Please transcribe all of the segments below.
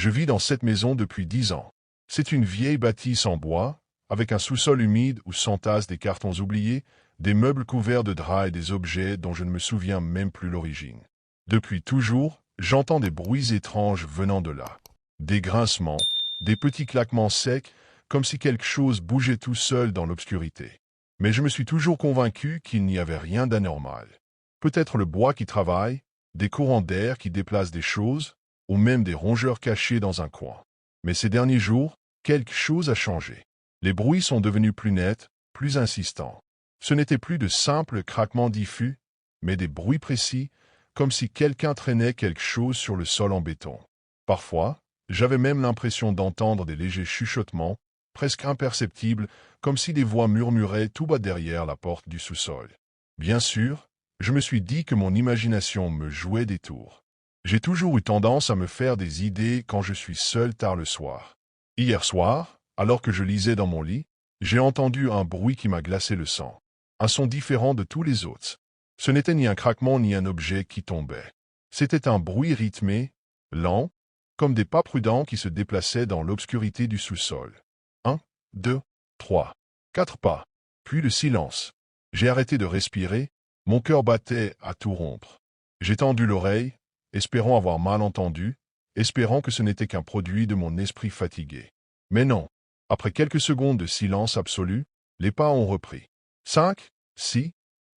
Je vis dans cette maison depuis 10 ans. C'est une vieille bâtisse en bois, avec un sous-sol humide où s'entassent des cartons oubliés, des meubles couverts de draps et des objets dont je ne me souviens même plus l'origine. Depuis toujours, j'entends des bruits étranges venant de là. Des grincements, des petits claquements secs, comme si quelque chose bougeait tout seul dans l'obscurité. Mais je me suis toujours convaincu qu'il n'y avait rien d'anormal. Peut-être le bois qui travaille, des courants d'air qui déplacent des choses, ou même des rongeurs cachés dans un coin. Mais ces derniers jours, quelque chose a changé. Les bruits sont devenus plus nets, plus insistants. Ce n'était plus de simples craquements diffus, mais des bruits précis, comme si quelqu'un traînait quelque chose sur le sol en béton. Parfois, j'avais même l'impression d'entendre des légers chuchotements, presque imperceptibles, comme si des voix murmuraient tout bas derrière la porte du sous-sol. Bien sûr, je me suis dit que mon imagination me jouait des tours. J'ai toujours eu tendance à me faire des idées quand je suis seul tard le soir. Hier soir, alors que je lisais dans mon lit, j'ai entendu un bruit qui m'a glacé le sang. Un son différent de tous les autres. Ce n'était ni un craquement ni un objet qui tombait. C'était un bruit rythmé, lent, comme des pas prudents qui se déplaçaient dans l'obscurité du sous-sol. 1, 2, 3, 4 pas. Puis le silence. J'ai arrêté de respirer, mon cœur battait à tout rompre. J'ai tendu l'oreille, espérant avoir mal entendu, espérant que ce n'était qu'un produit de mon esprit fatigué. Mais non. Après quelques secondes de silence absolu, les pas ont repris. 5, 6,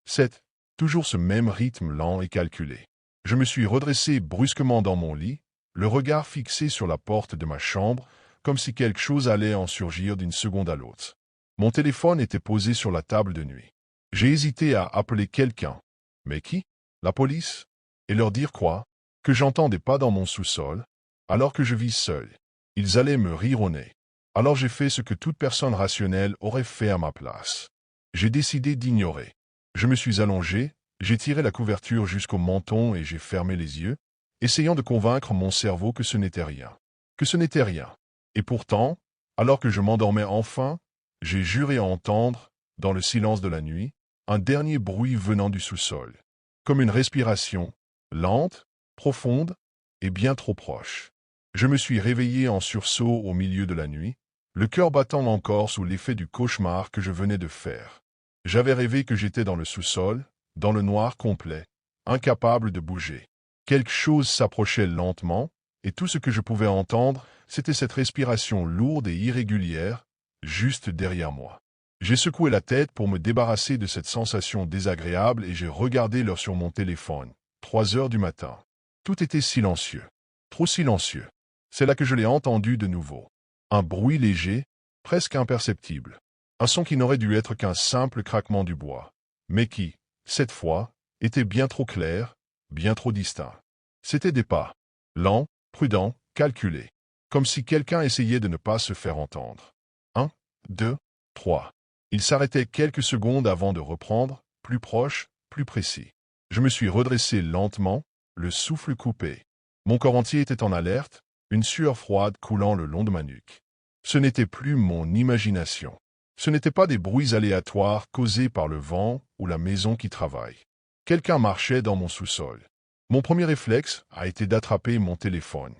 7, toujours ce même rythme lent et calculé. Je me suis redressé brusquement dans mon lit, le regard fixé sur la porte de ma chambre, comme si quelque chose allait en surgir d'une seconde à l'autre. Mon téléphone était posé sur la table de nuit. J'ai hésité à appeler quelqu'un. Mais qui? La police? Et leur dire quoi? Que j'entends des pas dans mon sous-sol, alors que je vis seul. Ils allaient me rire au nez. Alors j'ai fait ce que toute personne rationnelle aurait fait à ma place. J'ai décidé d'ignorer. Je me suis allongé, j'ai tiré la couverture jusqu'au menton et j'ai fermé les yeux, essayant de convaincre mon cerveau que ce n'était rien. Que ce n'était rien. Et pourtant, alors que je m'endormais enfin, j'ai juré entendre, dans le silence de la nuit, un dernier bruit venant du sous-sol. Comme une respiration, lente, profonde et bien trop proche. Je me suis réveillé en sursaut au milieu de la nuit, le cœur battant encore sous l'effet du cauchemar que je venais de faire. J'avais rêvé que j'étais dans le sous-sol, dans le noir complet, incapable de bouger. Quelque chose s'approchait lentement, et tout ce que je pouvais entendre, c'était cette respiration lourde et irrégulière, juste derrière moi. J'ai secoué la tête pour me débarrasser de cette sensation désagréable et j'ai regardé l'heure sur mon téléphone. 3 heures du matin. Tout était silencieux. Trop silencieux. C'est là que je l'ai entendu de nouveau. Un bruit léger, presque imperceptible. Un son qui n'aurait dû être qu'un simple craquement du bois, mais qui, cette fois, était bien trop clair, bien trop distinct. C'étaient des pas, lents, prudents, calculés, comme si quelqu'un essayait de ne pas se faire entendre. 1, 2, 3. Il s'arrêtait quelques secondes avant de reprendre, plus proche, plus précis. Je me suis redressé lentement, le souffle coupé. Mon corps entier était en alerte, une sueur froide coulant le long de ma nuque. Ce n'était plus mon imagination. Ce n'étaient pas des bruits aléatoires causés par le vent ou la maison qui travaille. Quelqu'un marchait dans mon sous-sol. Mon premier réflexe a été d'attraper mon téléphone.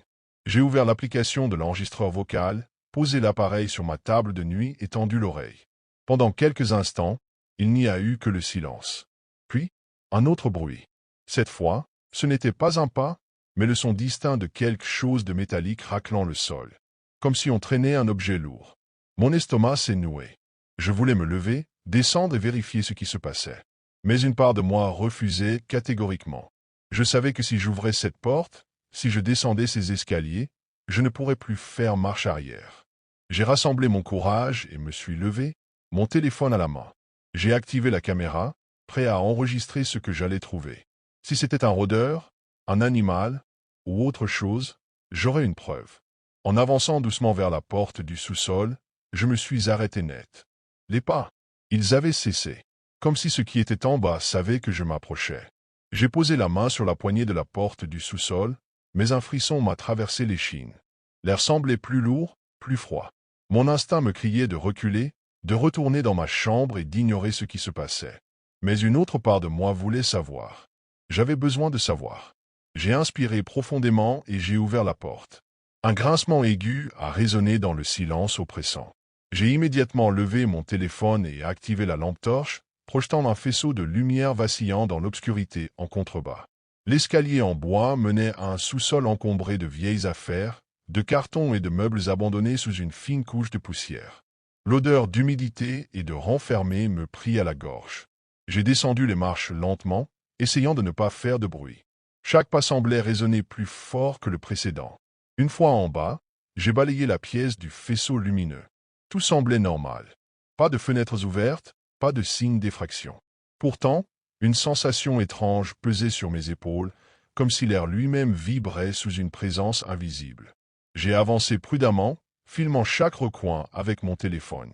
J'ai ouvert l'application de l'enregistreur vocal, posé l'appareil sur ma table de nuit et tendu l'oreille. Pendant quelques instants, il n'y a eu que le silence. Puis, un autre bruit. Cette fois, ce n'était pas un pas, mais le son distinct de quelque chose de métallique raclant le sol. Comme si on traînait un objet lourd. Mon estomac s'est noué. Je voulais me lever, descendre et vérifier ce qui se passait. Mais une part de moi refusait catégoriquement. Je savais que si j'ouvrais cette porte, si je descendais ces escaliers, je ne pourrais plus faire marche arrière. J'ai rassemblé mon courage et me suis levé, mon téléphone à la main. J'ai activé la caméra, prêt à enregistrer ce que j'allais trouver. Si c'était un rôdeur, un animal ou autre chose, j'aurais une preuve. En avançant doucement vers la porte du sous-sol, je me suis arrêté net. Les pas, ils avaient cessé, comme si ce qui était en bas savait que je m'approchais. J'ai posé la main sur la poignée de la porte du sous-sol, mais un frisson m'a traversé l'échine. L'air semblait plus lourd, plus froid. Mon instinct me criait de reculer, de retourner dans ma chambre et d'ignorer ce qui se passait. Mais une autre part de moi voulait savoir. J'avais besoin de savoir. J'ai inspiré profondément et j'ai ouvert la porte. Un grincement aigu a résonné dans le silence oppressant. J'ai immédiatement levé mon téléphone et activé la lampe torche, projetant un faisceau de lumière vacillant dans l'obscurité en contrebas. L'escalier en bois menait à un sous-sol encombré de vieilles affaires, de cartons et de meubles abandonnés sous une fine couche de poussière. L'odeur d'humidité et de renfermé me prit à la gorge. J'ai descendu les marches lentement, essayant de ne pas faire de bruit. Chaque pas semblait résonner plus fort que le précédent. Une fois en bas, j'ai balayé la pièce du faisceau lumineux. Tout semblait normal. Pas de fenêtres ouvertes, pas de signe d'effraction. Pourtant, une sensation étrange pesait sur mes épaules, comme si l'air lui-même vibrait sous une présence invisible. J'ai avancé prudemment, filmant chaque recoin avec mon téléphone.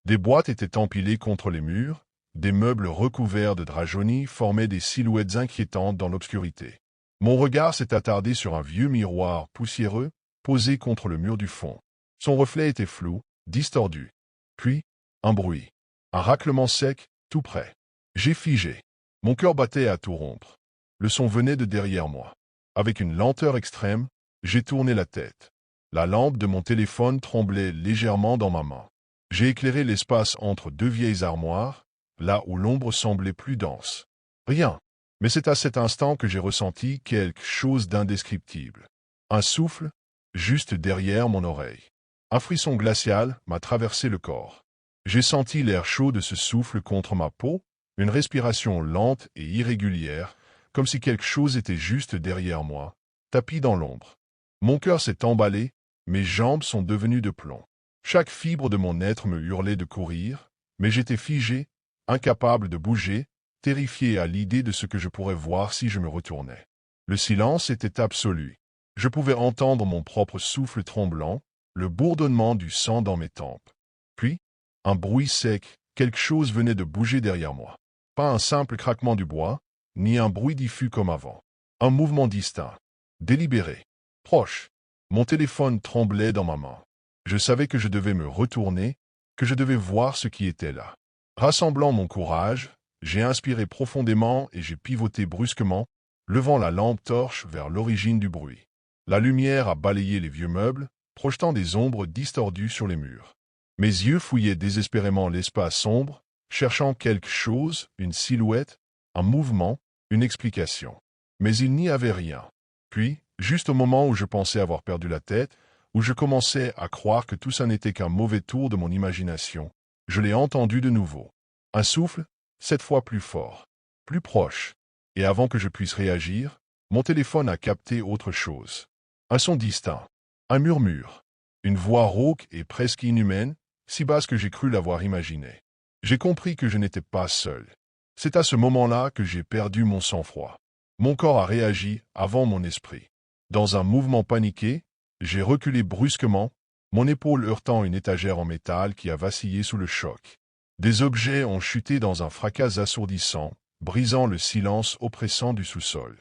Des boîtes étaient empilées contre les murs, des meubles recouverts de draps jaunis formaient des silhouettes inquiétantes dans l'obscurité. Mon regard s'est attardé sur un vieux miroir poussiéreux, posé contre le mur du fond. Son reflet était flou, distordu. Puis, un bruit. Un raclement sec, tout près. J'ai figé. Mon cœur battait à tout rompre. Le son venait de derrière moi. Avec une lenteur extrême, j'ai tourné la tête. La lampe de mon téléphone tremblait légèrement dans ma main. J'ai éclairé l'espace entre deux vieilles armoires, là où l'ombre semblait plus dense. Rien. Mais c'est à cet instant que j'ai ressenti quelque chose d'indescriptible. Un souffle, juste derrière mon oreille. Un frisson glacial m'a traversé le corps. J'ai senti l'air chaud de ce souffle contre ma peau, une respiration lente et irrégulière, comme si quelque chose était juste derrière moi, tapis dans l'ombre. Mon cœur s'est emballé, mes jambes sont devenues de plomb. Chaque fibre de mon être me hurlait de courir, mais j'étais figé, incapable de bouger, terrifié à l'idée de ce que je pourrais voir si je me retournais. Le silence était absolu. Je pouvais entendre mon propre souffle tremblant, le bourdonnement du sang dans mes tempes. Puis, un bruit sec, quelque chose venait de bouger derrière moi. Pas un simple craquement du bois, ni un bruit diffus comme avant. Un mouvement distinct, délibéré, proche. Mon téléphone tremblait dans ma main. Je savais que je devais me retourner, que je devais voir ce qui était là. Rassemblant mon courage, j'ai inspiré profondément et j'ai pivoté brusquement, levant la lampe torche vers l'origine du bruit. La lumière a balayé les vieux meubles, projetant des ombres distordues sur les murs. Mes yeux fouillaient désespérément l'espace sombre, cherchant quelque chose, une silhouette, un mouvement, une explication. Mais il n'y avait rien. Puis, juste au moment où je pensais avoir perdu la tête, où je commençais à croire que tout ça n'était qu'un mauvais tour de mon imagination, je l'ai entendu de nouveau. Un souffle, cette fois plus fort, plus proche. Et avant que je puisse réagir, mon téléphone a capté autre chose. Un son distinct, un murmure, une voix rauque et presque inhumaine, si basse que j'ai cru l'avoir imaginée. J'ai compris que je n'étais pas seul. C'est à ce moment-là que j'ai perdu mon sang-froid. Mon corps a réagi avant mon esprit. Dans un mouvement paniqué, j'ai reculé brusquement, mon épaule heurtant une étagère en métal qui a vacillé sous le choc. Des objets ont chuté dans un fracas assourdissant, brisant le silence oppressant du sous-sol.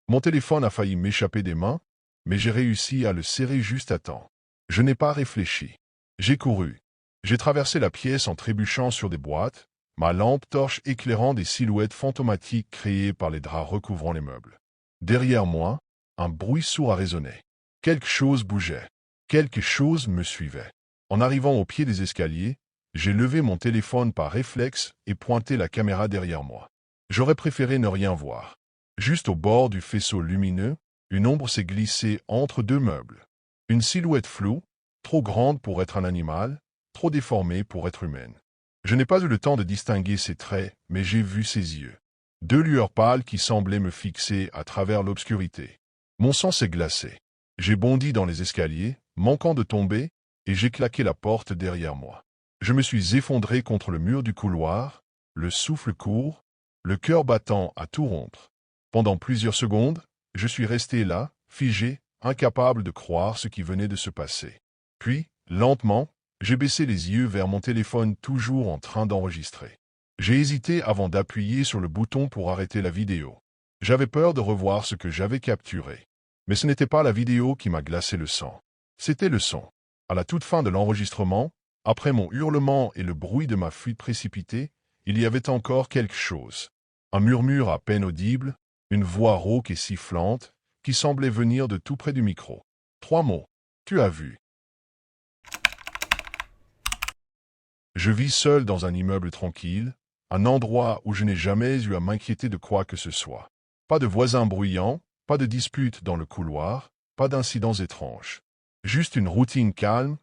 Mon téléphone a failli m'échapper des mains, mais j'ai réussi à le serrer juste à temps. Je n'ai pas réfléchi. J'ai couru. J'ai traversé la pièce en trébuchant sur des boîtes, ma lampe torche éclairant des silhouettes fantomatiques créées par les draps recouvrant les meubles. Derrière moi, un bruit sourd a résonné. Quelque chose bougeait. Quelque chose me suivait. En arrivant au pied des escaliers, j'ai levé mon téléphone par réflexe et pointé la caméra derrière moi. J'aurais préféré ne rien voir. Juste au bord du faisceau lumineux, une ombre s'est glissée entre deux meubles. Une silhouette floue, trop grande pour être un animal, trop déformée pour être humaine. Je n'ai pas eu le temps de distinguer ses traits, mais j'ai vu ses yeux. Deux lueurs pâles qui semblaient me fixer à travers l'obscurité. Mon sang s'est glacé. J'ai bondi dans les escaliers, manquant de tomber, et j'ai claqué la porte derrière moi. Je me suis effondré contre le mur du couloir, le souffle court, le cœur battant à tout rompre. Pendant plusieurs secondes, je suis resté là, figé, incapable de croire ce qui venait de se passer. Puis, lentement, j'ai baissé les yeux vers mon téléphone toujours en train d'enregistrer. J'ai hésité avant d'appuyer sur le bouton pour arrêter la vidéo. J'avais peur de revoir ce que j'avais capturé. Mais ce n'était pas la vidéo qui m'a glacé le sang. C'était le son. À la toute fin de l'enregistrement, après mon hurlement et le bruit de ma fuite précipitée, il y avait encore quelque chose. Un murmure à peine audible, une voix rauque et sifflante, qui semblait venir de tout près du micro. 3 mots. Tu as vu. Je vis seul dans un immeuble tranquille, un endroit où je n'ai jamais eu à m'inquiéter de quoi que ce soit. Pas de voisins bruyants, pas de disputes dans le couloir, pas d'incidents étranges. Juste une routine calme,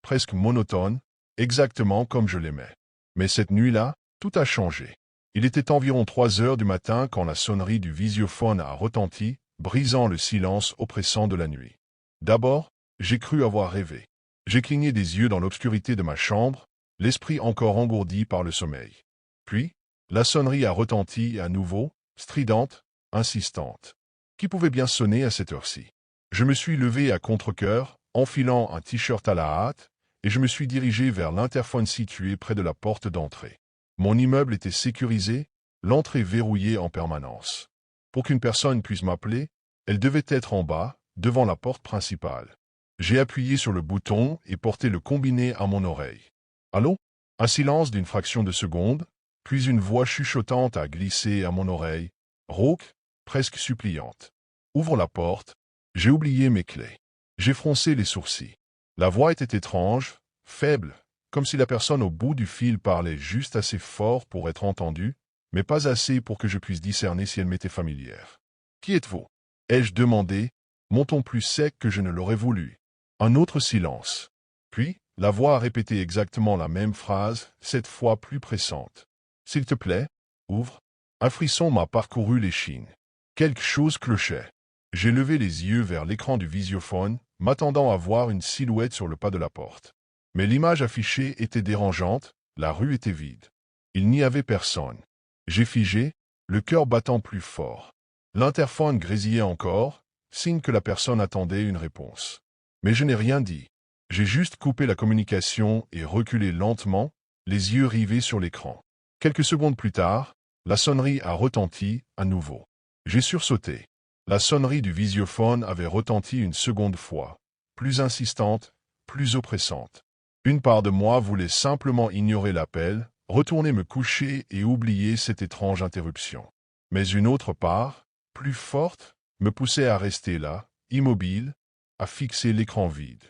presque monotone, exactement comme je l'aimais. Mais cette nuit-là, tout a changé. Il était environ 3 heures du matin quand la sonnerie du visiophone a retenti, brisant le silence oppressant de la nuit. D'abord, j'ai cru avoir rêvé. J'ai cligné des yeux dans l'obscurité de ma chambre, l'esprit encore engourdi par le sommeil. Puis, la sonnerie a retenti à nouveau, stridente, insistante. Qui pouvait bien sonner à cette heure-ci? Je me suis levé à contre-cœur, enfilant un t-shirt à la hâte, et je me suis dirigé vers l'interphone situé près de la porte d'entrée. Mon immeuble était sécurisé, l'entrée verrouillée en permanence. Pour qu'une personne puisse m'appeler, elle devait être en bas, devant la porte principale. J'ai appuyé sur le bouton et porté le combiné à mon oreille. Allô? Un silence d'une fraction de seconde, puis une voix chuchotante a glissé à mon oreille, rauque, presque suppliante. Ouvre la porte. J'ai oublié mes clés. J'ai froncé les sourcils. La voix était étrange, faible, comme si la personne au bout du fil parlait juste assez fort pour être entendue, mais pas assez pour que je puisse discerner si elle m'était familière. « Qui êtes-vous » ai-je demandé, mon ton plus sec que je ne l'aurais voulu. Un autre silence. Puis, la voix a répété exactement la même phrase, cette fois plus pressante. « S'il te plaît, ouvre. » Un frisson m'a parcouru l'échine. Quelque chose clochait. J'ai levé les yeux vers l'écran du visiophone, m'attendant à voir une silhouette sur le pas de la porte. Mais l'image affichée était dérangeante, la rue était vide. Il n'y avait personne. J'ai figé, le cœur battant plus fort. L'interphone grésillait encore, signe que la personne attendait une réponse. Mais je n'ai rien dit. J'ai juste coupé la communication et reculé lentement, les yeux rivés sur l'écran. Quelques secondes plus tard, la sonnerie a retenti à nouveau. J'ai sursauté. La sonnerie du visiophone avait retenti une seconde fois, plus insistante, plus oppressante. Une part de moi voulait simplement ignorer l'appel, retourner me coucher et oublier cette étrange interruption. Mais une autre part, plus forte, me poussait à rester là, immobile, à fixer l'écran vide.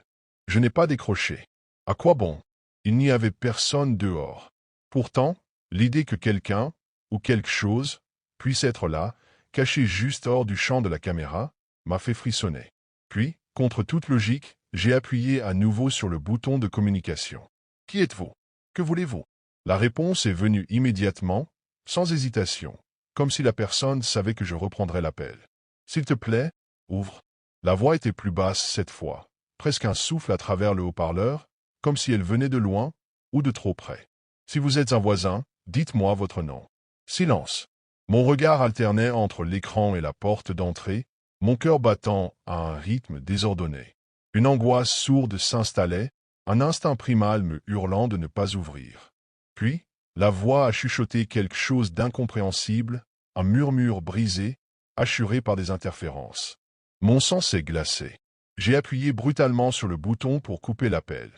Je n'ai pas décroché. À quoi bon? Il n'y avait personne dehors. Pourtant, l'idée que quelqu'un, ou quelque chose, puisse être là, caché juste hors du champ de la caméra, m'a fait frissonner. Puis, contre toute logique, j'ai appuyé à nouveau sur le bouton de communication. « Qui êtes-vous? Que voulez-vous » La réponse est venue immédiatement, sans hésitation, comme si la personne savait que je reprendrais l'appel. « S'il te plaît, ouvre. » La voix était plus basse cette fois, presque un souffle à travers le haut-parleur, comme si elle venait de loin ou de trop près. « Si vous êtes un voisin, dites-moi votre nom. » Silence. Mon regard alternait entre l'écran et la porte d'entrée, mon cœur battant à un rythme désordonné. Une angoisse sourde s'installait, un instinct primal me hurlant de ne pas ouvrir. Puis, la voix a chuchoté quelque chose d'incompréhensible, un murmure brisé, assuré par des interférences. Mon sang s'est glacé. J'ai appuyé brutalement sur le bouton pour couper l'appel.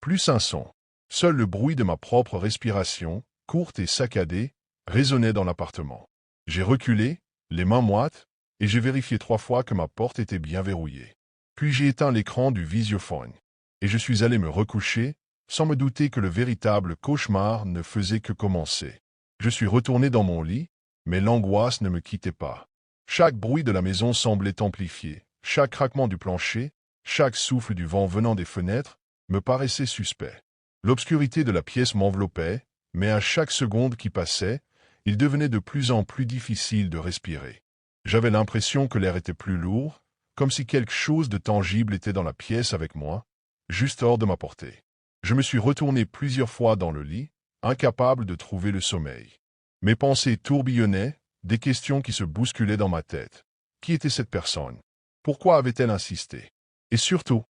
Plus un son. Seul le bruit de ma propre respiration, courte et saccadée, résonnait dans l'appartement. J'ai reculé, les mains moites, et j'ai vérifié 3 fois que ma porte était bien verrouillée. Puis j'ai éteint l'écran du visiophone, et je suis allé me recoucher, sans me douter que le véritable cauchemar ne faisait que commencer. Je suis retourné dans mon lit, mais l'angoisse ne me quittait pas. Chaque bruit de la maison semblait amplifié, chaque craquement du plancher, chaque souffle du vent venant des fenêtres, me paraissait suspect. L'obscurité de la pièce m'enveloppait, mais à chaque seconde qui passait, il devenait de plus en plus difficile de respirer. J'avais l'impression que l'air était plus lourd, comme si quelque chose de tangible était dans la pièce avec moi, juste hors de ma portée. Je me suis retourné plusieurs fois dans le lit, incapable de trouver le sommeil. Mes pensées tourbillonnaient, des questions qui se bousculaient dans ma tête. Qui était cette personne? Pourquoi avait-elle insisté? Et surtout,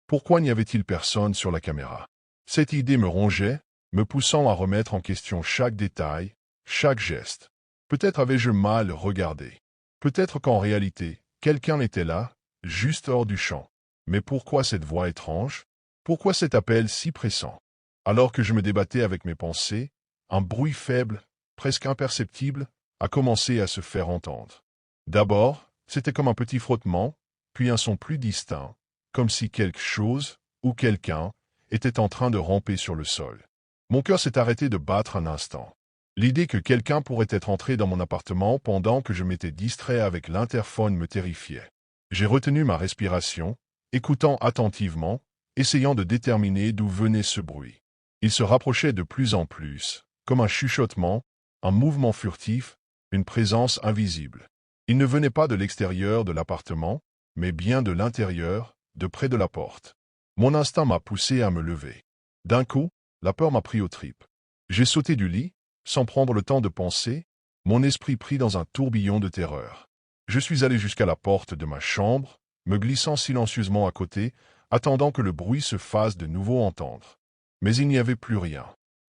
pourquoi n'y avait-il personne sur la caméra? Cette idée me rongeait, me poussant à remettre en question chaque détail, chaque geste. Peut-être avais-je mal regardé. Peut-être qu'en réalité, quelqu'un était là, juste hors du champ. Mais pourquoi cette voix étrange? Pourquoi cet appel si pressant? Alors que je me débattais avec mes pensées, un bruit faible, presque imperceptible, a commencé à se faire entendre. D'abord, c'était comme un petit frottement, puis un son plus distinct, comme si quelque chose, ou quelqu'un, était en train de ramper sur le sol. Mon cœur s'est arrêté de battre un instant. L'idée que quelqu'un pourrait être entré dans mon appartement pendant que je m'étais distrait avec l'interphone me terrifiait. J'ai retenu ma respiration, écoutant attentivement, essayant de déterminer d'où venait ce bruit. Il se rapprochait de plus en plus, comme un chuchotement, un mouvement furtif, une présence invisible. Il ne venait pas de l'extérieur de l'appartement, mais bien de l'intérieur, de près de la porte. Mon instinct m'a poussé à me lever. D'un coup, la peur m'a pris aux tripes. J'ai sauté du lit, sans prendre le temps de penser, mon esprit pris dans un tourbillon de terreur. Je suis allé jusqu'à la porte de ma chambre, me glissant silencieusement à côté, attendant que le bruit se fasse de nouveau entendre. Mais il n'y avait plus rien.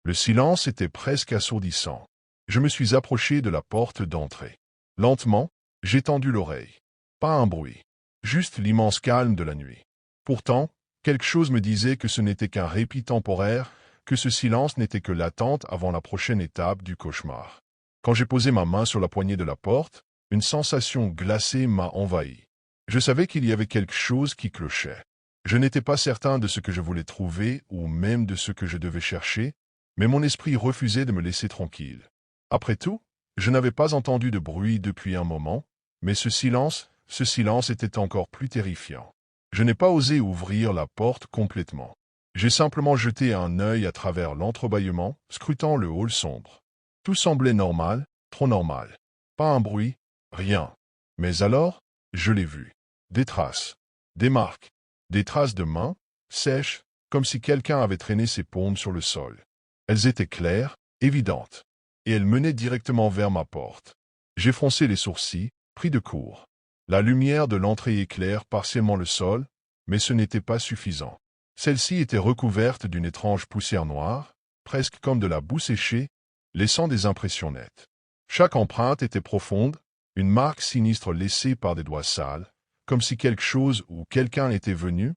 Le silence était presque assourdissant. Je me suis approché de la porte d'entrée. Lentement, j'ai tendu l'oreille. Pas un bruit. Juste l'immense calme de la nuit. Pourtant, quelque chose me disait que ce n'était qu'un répit temporaire, que ce silence n'était que l'attente avant la prochaine étape du cauchemar. Quand j'ai posé ma main sur la poignée de la porte, une sensation glacée m'a envahi. Je savais qu'il y avait quelque chose qui clochait. Je n'étais pas certain de ce que je voulais trouver ou même de ce que je devais chercher, mais mon esprit refusait de me laisser tranquille. Après tout, je n'avais pas entendu de bruit depuis un moment, mais ce silence était encore plus terrifiant. Je n'ai pas osé ouvrir la porte complètement. J'ai simplement jeté un œil à travers l'entrebâillement, scrutant le hall sombre. Tout semblait normal, trop normal. Pas un bruit, rien. Mais alors, je l'ai vu. Des traces. Des marques. Des traces de mains, sèches, comme si quelqu'un avait traîné ses paumes sur le sol. Elles étaient claires, évidentes. Et elles menaient directement vers ma porte. J'ai froncé les sourcils, pris de court. La lumière de l'entrée éclaire partiellement le sol, mais ce n'était pas suffisant. Celle-ci était recouverte d'une étrange poussière noire, presque comme de la boue séchée, laissant des impressions nettes. Chaque empreinte était profonde, une marque sinistre laissée par des doigts sales, comme si quelque chose ou quelqu'un était venu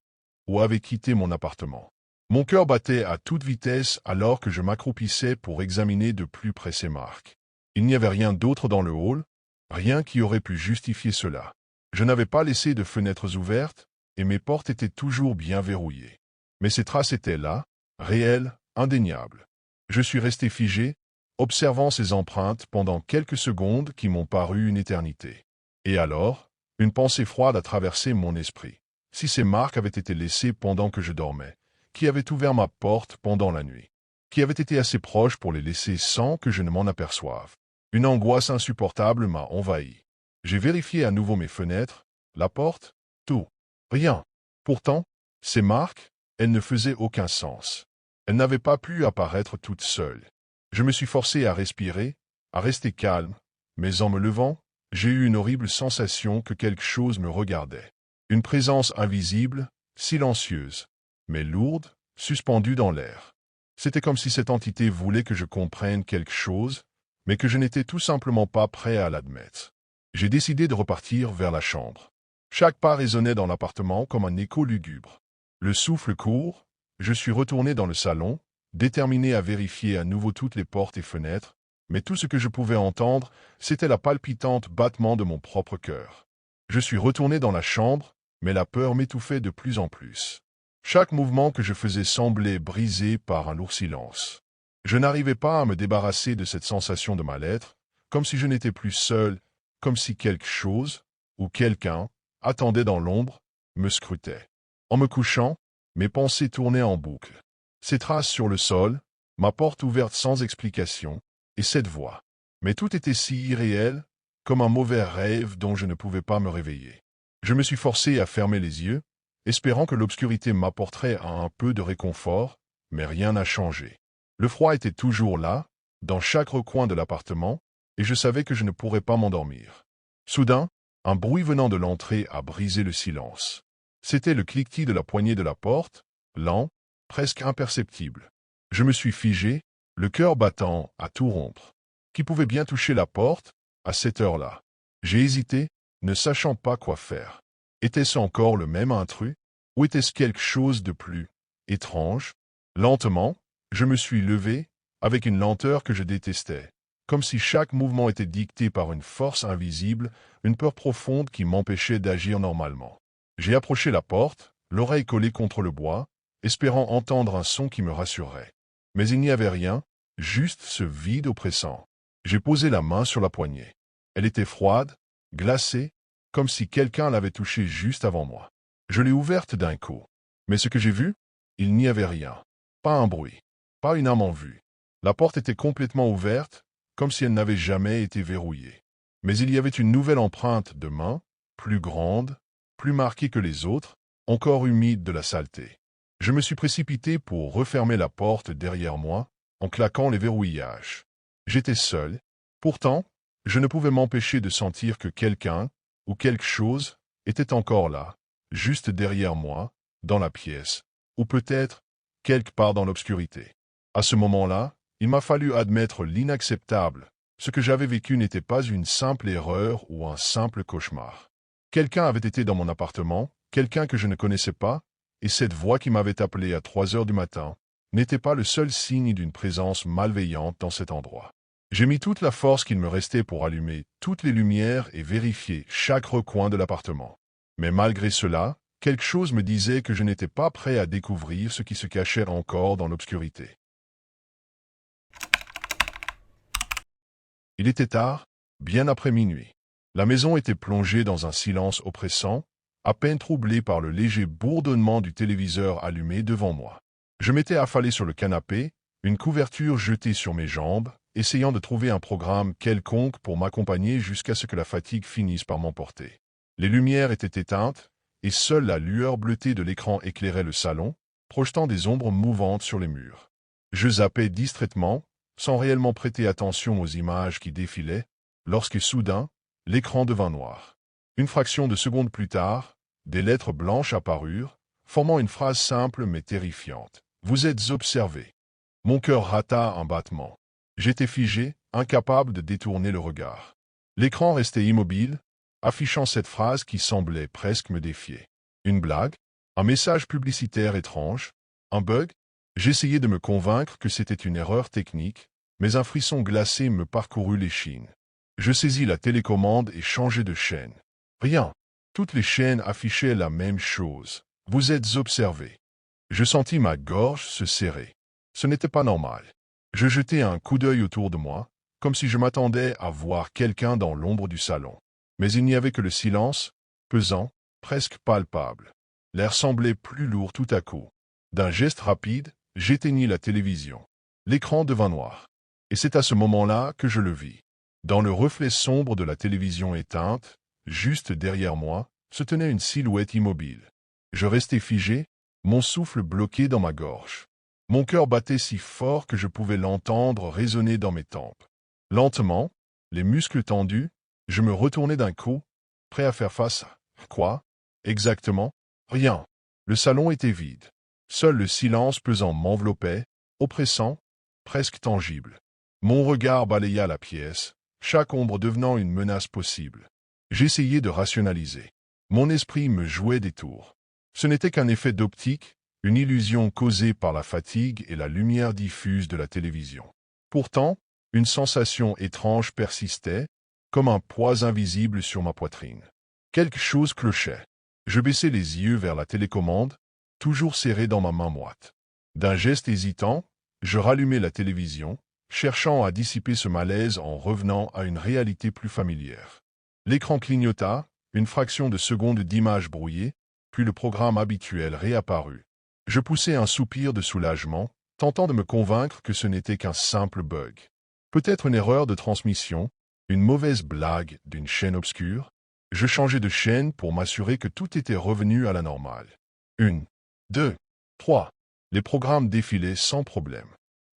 ou avait quitté mon appartement. Mon cœur battait à toute vitesse alors que je m'accroupissais pour examiner de plus près ces marques. Il n'y avait rien d'autre dans le hall, rien qui aurait pu justifier cela. Je n'avais pas laissé de fenêtres ouvertes, et mes portes étaient toujours bien verrouillées. Mais ces traces étaient là, réelles, indéniables. Je suis resté figé, observant ces empreintes pendant quelques secondes qui m'ont paru une éternité. Et alors, une pensée froide a traversé mon esprit. Si ces marques avaient été laissées pendant que je dormais, qui avait ouvert ma porte pendant la nuit? Qui avait été assez proche pour les laisser sans que je ne m'en aperçoive? Une angoisse insupportable m'a envahi. J'ai vérifié à nouveau mes fenêtres, la porte, tout. Rien. Pourtant, ces marques, elles ne faisaient aucun sens. Elles n'avaient pas pu apparaître toutes seules. Je me suis forcé à respirer, à rester calme, mais en me levant, j'ai eu une horrible sensation que quelque chose me regardait. Une présence invisible, silencieuse, mais lourde, suspendue dans l'air. C'était comme si cette entité voulait que je comprenne quelque chose, mais que je n'étais tout simplement pas prêt à l'admettre. J'ai décidé de repartir vers la chambre. Chaque pas résonnait dans l'appartement comme un écho lugubre. Le souffle court, je suis retourné dans le salon, déterminé à vérifier à nouveau toutes les portes et fenêtres, mais tout ce que je pouvais entendre, c'était la palpitante battement de mon propre cœur. Je suis retourné dans la chambre, mais la peur m'étouffait de plus en plus. Chaque mouvement que je faisais semblait brisé par un lourd silence. Je n'arrivais pas à me débarrasser de cette sensation de mal-être, comme si je n'étais plus seul, comme si quelque chose, ou quelqu'un, attendait dans l'ombre, me scrutait. En me couchant, mes pensées tournaient en boucle. Ces traces sur le sol, ma porte ouverte sans explication, et cette voix. Mais tout était si irréel, comme un mauvais rêve dont je ne pouvais pas me réveiller. Je me suis forcé à fermer les yeux, espérant que l'obscurité m'apporterait un peu de réconfort, mais rien n'a changé. Le froid était toujours là, dans chaque recoin de l'appartement, et je savais que je ne pourrais pas m'endormir. Soudain, un bruit venant de l'entrée a brisé le silence. C'était le cliquetis de la poignée de la porte, lent, presque imperceptible. Je me suis figé, le cœur battant à tout rompre. Qui pouvait bien toucher la porte, à cette heure-là? J'ai hésité, ne sachant pas quoi faire. Était-ce encore le même intrus, ou était-ce quelque chose de plus étrange? Lentement, je me suis levé, avec une lenteur que je détestais, comme si chaque mouvement était dicté par une force invisible, une peur profonde qui m'empêchait d'agir normalement. J'ai approché la porte, l'oreille collée contre le bois, espérant entendre un son qui me rassurerait. Mais il n'y avait rien, juste ce vide oppressant. J'ai posé la main sur la poignée. Elle était froide, glacée, comme si quelqu'un l'avait touchée juste avant moi. Je l'ai ouverte d'un coup. Mais ce que j'ai vu? Il n'y avait rien. Pas un bruit. Pas une âme en vue. La porte était complètement ouverte, comme si elle n'avait jamais été verrouillée. Mais il y avait une nouvelle empreinte de main, plus grande, plus marquée que les autres, encore humide de la saleté. Je me suis précipité pour refermer la porte derrière moi, en claquant les verrouillages. J'étais seul. Pourtant, je ne pouvais m'empêcher de sentir que quelqu'un, ou quelque chose, était encore là, juste derrière moi, dans la pièce, ou peut-être quelque part dans l'obscurité. À ce moment-là, il m'a fallu admettre l'inacceptable. Ce que j'avais vécu n'était pas une simple erreur ou un simple cauchemar. Quelqu'un avait été dans mon appartement, quelqu'un que je ne connaissais pas, et cette voix qui m'avait appelé à 3 heures du matin n'était pas le seul signe d'une présence malveillante dans cet endroit. J'ai mis toute la force qu'il me restait pour allumer toutes les lumières et vérifier chaque recoin de l'appartement. Mais malgré cela, quelque chose me disait que je n'étais pas prêt à découvrir ce qui se cachait encore dans l'obscurité. Il était tard, bien après minuit. La maison était plongée dans un silence oppressant, à peine troublé par le léger bourdonnement du téléviseur allumé devant moi. Je m'étais affalé sur le canapé, une couverture jetée sur mes jambes, essayant de trouver un programme quelconque pour m'accompagner jusqu'à ce que la fatigue finisse par m'emporter. Les lumières étaient éteintes, et seule la lueur bleutée de l'écran éclairait le salon, projetant des ombres mouvantes sur les murs. Je zappais distraitement, sans réellement prêter attention aux images qui défilaient, lorsque soudain, l'écran devint noir. Une fraction de seconde plus tard, des lettres blanches apparurent, formant une phrase simple mais terrifiante. « Vous êtes observé ». Mon cœur rata un battement. J'étais figé, incapable de détourner le regard. L'écran restait immobile, affichant cette phrase qui semblait presque me défier. Une blague? Un message publicitaire étrange? Un bug? J'essayais de me convaincre que c'était une erreur technique, mais un frisson glacé me parcourut l'échine. Je saisis la télécommande et changeai de chaîne. Rien. Toutes les chaînes affichaient la même chose. Vous êtes observé. Je sentis ma gorge se serrer. Ce n'était pas normal. Je jetai un coup d'œil autour de moi, comme si je m'attendais à voir quelqu'un dans l'ombre du salon. Mais il n'y avait que le silence, pesant, presque palpable. L'air semblait plus lourd tout à coup. D'un geste rapide, j'éteignis la télévision. L'écran devint noir. Et c'est à ce moment-là que je le vis. Dans le reflet sombre de la télévision éteinte, juste derrière moi, se tenait une silhouette immobile. Je restai figé, mon souffle bloqué dans ma gorge. Mon cœur battait si fort que je pouvais l'entendre résonner dans mes tempes. Lentement, les muscles tendus, je me retournai d'un coup, prêt à faire face à... Quoi? Exactement? Rien. Le salon était vide. Seul le silence pesant m'enveloppait, oppressant, presque tangible. Mon regard balaya la pièce, chaque ombre devenant une menace possible. J'essayais de rationaliser. Mon esprit me jouait des tours. Ce n'était qu'un effet d'optique, une illusion causée par la fatigue et la lumière diffuse de la télévision. Pourtant, une sensation étrange persistait, comme un poids invisible sur ma poitrine. Quelque chose clochait. Je baissai les yeux vers la télécommande, toujours serrée dans ma main moite. D'un geste hésitant, je rallumai la télévision, cherchant à dissiper ce malaise en revenant à une réalité plus familière. L'écran clignota, une fraction de seconde d'image brouillée, puis le programme habituel réapparut. Je poussai un soupir de soulagement, tentant de me convaincre que ce n'était qu'un simple bug. Peut-être une erreur de transmission, une mauvaise blague d'une chaîne obscure. Je changeai de chaîne pour m'assurer que tout était revenu à la normale. 1, 2, 3. Les programmes défilaient sans problème.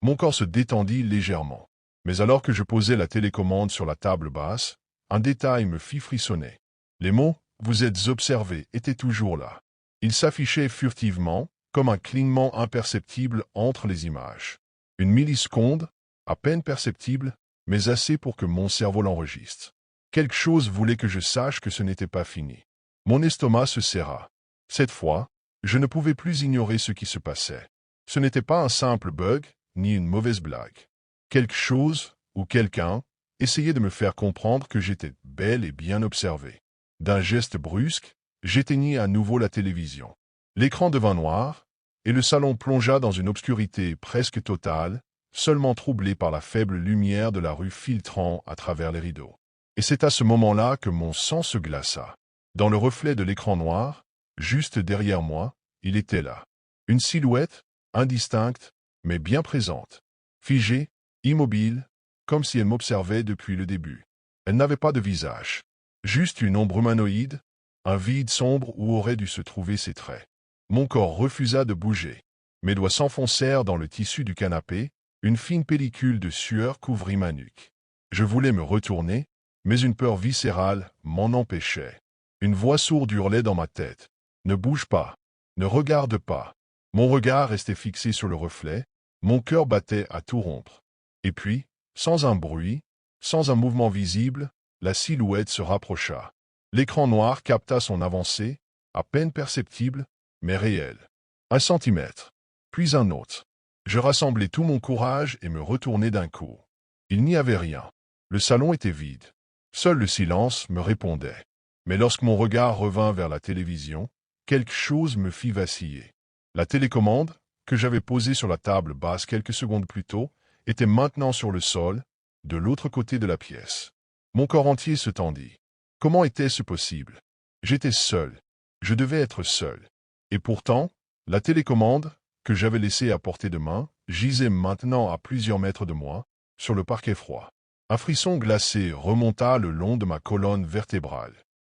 Mon corps se détendit légèrement. Mais alors que je posais la télécommande sur la table basse, un détail me fit frissonner. Les mots « Vous êtes observé » étaient toujours là. Ils s'affichaient furtivement, comme un clignement imperceptible entre les images. Une milliseconde, à peine perceptible, mais assez pour que mon cerveau l'enregistre. Quelque chose voulait que je sache que ce n'était pas fini. Mon estomac se serra. Cette fois, je ne pouvais plus ignorer ce qui se passait. Ce n'était pas un simple bug, ni une mauvaise blague. Quelque chose, ou quelqu'un, essayait de me faire comprendre que j'étais bel et bien observé. D'un geste brusque, j'éteignis à nouveau la télévision. L'écran devint noir, et le salon plongea dans une obscurité presque totale, seulement troublée par la faible lumière de la rue filtrant à travers les rideaux. Et c'est à ce moment-là que mon sang se glaça. Dans le reflet de l'écran noir, juste derrière moi, il était là. Une silhouette, indistincte, mais bien présente. Figée, immobile, comme si elle m'observait depuis le début. Elle n'avait pas de visage. Juste une ombre humanoïde, un vide sombre où auraient dû se trouver ses traits. Mon corps refusa de bouger. Mes doigts s'enfoncèrent dans le tissu du canapé, une fine pellicule de sueur couvrit ma nuque. Je voulais me retourner, mais une peur viscérale m'en empêchait. Une voix sourde hurlait dans ma tête. Ne bouge pas, ne regarde pas. Mon regard restait fixé sur le reflet, mon cœur battait à tout rompre. Et puis, sans un bruit, sans un mouvement visible, la silhouette se rapprocha. L'écran noir capta son avancée, à peine perceptible, mais réelle. 1 centimètre, puis un autre. Je rassemblai tout mon courage et me retournai d'un coup. Il n'y avait rien. Le salon était vide. Seul le silence me répondait. Mais lorsque mon regard revint vers la télévision, quelque chose me fit vaciller. La télécommande, que j'avais posée sur la table basse quelques secondes plus tôt, était maintenant sur le sol, de l'autre côté de la pièce. Mon corps entier se tendit. Comment était-ce possible? J'étais seul. Je devais être seul. Et pourtant, la télécommande, que j'avais laissée à portée de main, gisait maintenant à plusieurs mètres de moi, sur le parquet froid. Un frisson glacé remonta le long de ma colonne vertébrale.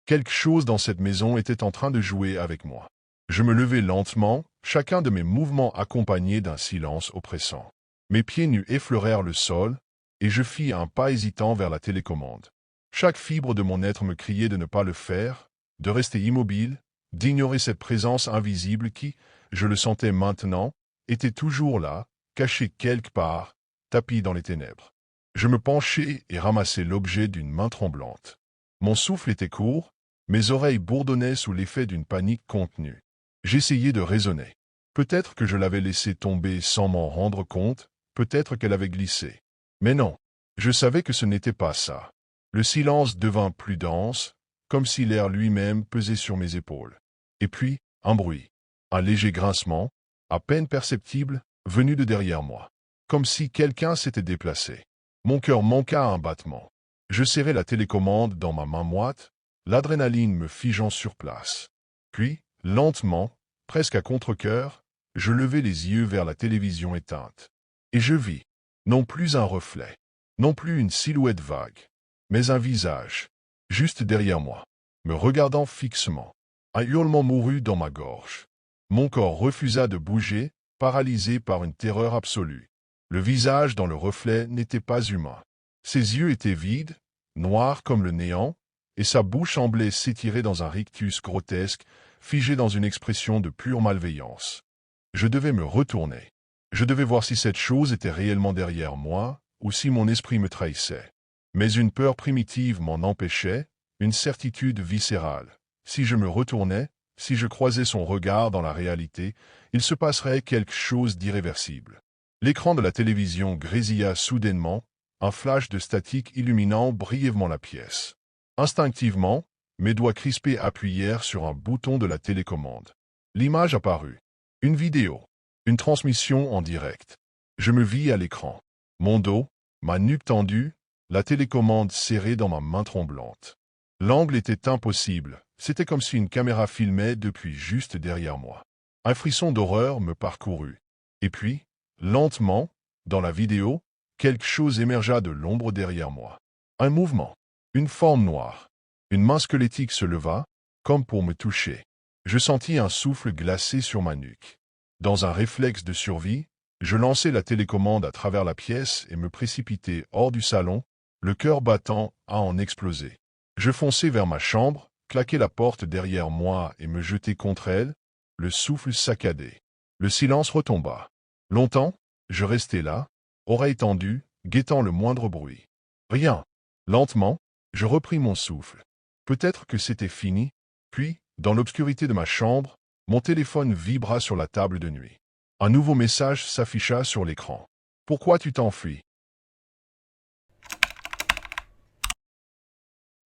Quelque chose dans cette maison était en train de jouer avec moi. Je me levai lentement, chacun de mes mouvements accompagnés d'un silence oppressant. Mes pieds nus effleurèrent le sol, et je fis un pas hésitant vers la télécommande. Chaque fibre de mon être me criait de ne pas le faire, de rester immobile, d'ignorer cette présence invisible qui, je le sentais maintenant, était toujours là, cachée quelque part, tapie dans les ténèbres. Je me penchai et ramassai l'objet d'une main tremblante. Mon souffle était court, mes oreilles bourdonnaient sous l'effet d'une panique contenue. J'essayais de raisonner. Peut-être que je l'avais laissée tomber sans m'en rendre compte, peut-être qu'elle avait glissé. Mais non, je savais que ce n'était pas ça. Le silence devint plus dense, comme si l'air lui-même pesait sur mes épaules. Et puis, un bruit, un léger grincement, à peine perceptible, venu de derrière moi. Comme si quelqu'un s'était déplacé. Mon cœur manqua un battement. Je serrai la télécommande dans ma main moite, l'adrénaline me figeant sur place. Puis, lentement, presque à contre-cœur, je levai les yeux vers la télévision éteinte. Et je vis, non plus un reflet, non plus une silhouette vague, mais un visage, juste derrière moi, me regardant fixement. Un hurlement mourut dans ma gorge. Mon corps refusa de bouger, paralysé par une terreur absolue. Le visage dans le reflet n'était pas humain. Ses yeux étaient vides, noirs comme le néant, et sa bouche semblait s'étirer dans un rictus grotesque, figé dans une expression de pure malveillance. Je devais me retourner. Je devais voir si cette chose était réellement derrière moi, ou si mon esprit me trahissait. Mais une peur primitive m'en empêchait, une certitude viscérale. Si je me retournais, si je croisais son regard dans la réalité, il se passerait quelque chose d'irréversible. L'écran de la télévision grésilla soudainement, un flash de statique illuminant brièvement la pièce. Instinctivement, mes doigts crispés appuyèrent sur un bouton de la télécommande. L'image apparut. Une vidéo. Une transmission en direct. Je me vis à l'écran. Mon dos, ma nuque tendue, la télécommande serrée dans ma main tremblante. L'angle était impossible. C'était comme si une caméra filmait depuis juste derrière moi. Un frisson d'horreur me parcourut. Et puis, lentement, dans la vidéo, quelque chose émergea de l'ombre derrière moi. Un mouvement. Une forme noire. Une main squelettique se leva, comme pour me toucher. Je sentis un souffle glacé sur ma nuque. Dans un réflexe de survie, je lançai la télécommande à travers la pièce et me précipitai hors du salon, le cœur battant à en exploser. Je fonçai vers ma chambre, claquai la porte derrière moi et me jetai contre elle, le souffle saccadé. Le silence retomba. Longtemps, je restai là, oreille tendue, guettant le moindre bruit. Rien. Lentement, je repris mon souffle. Peut-être que c'était fini, puis, dans l'obscurité de ma chambre, mon téléphone vibra sur la table de nuit. Un nouveau message s'afficha sur l'écran. « Pourquoi tu t'enfuis ?»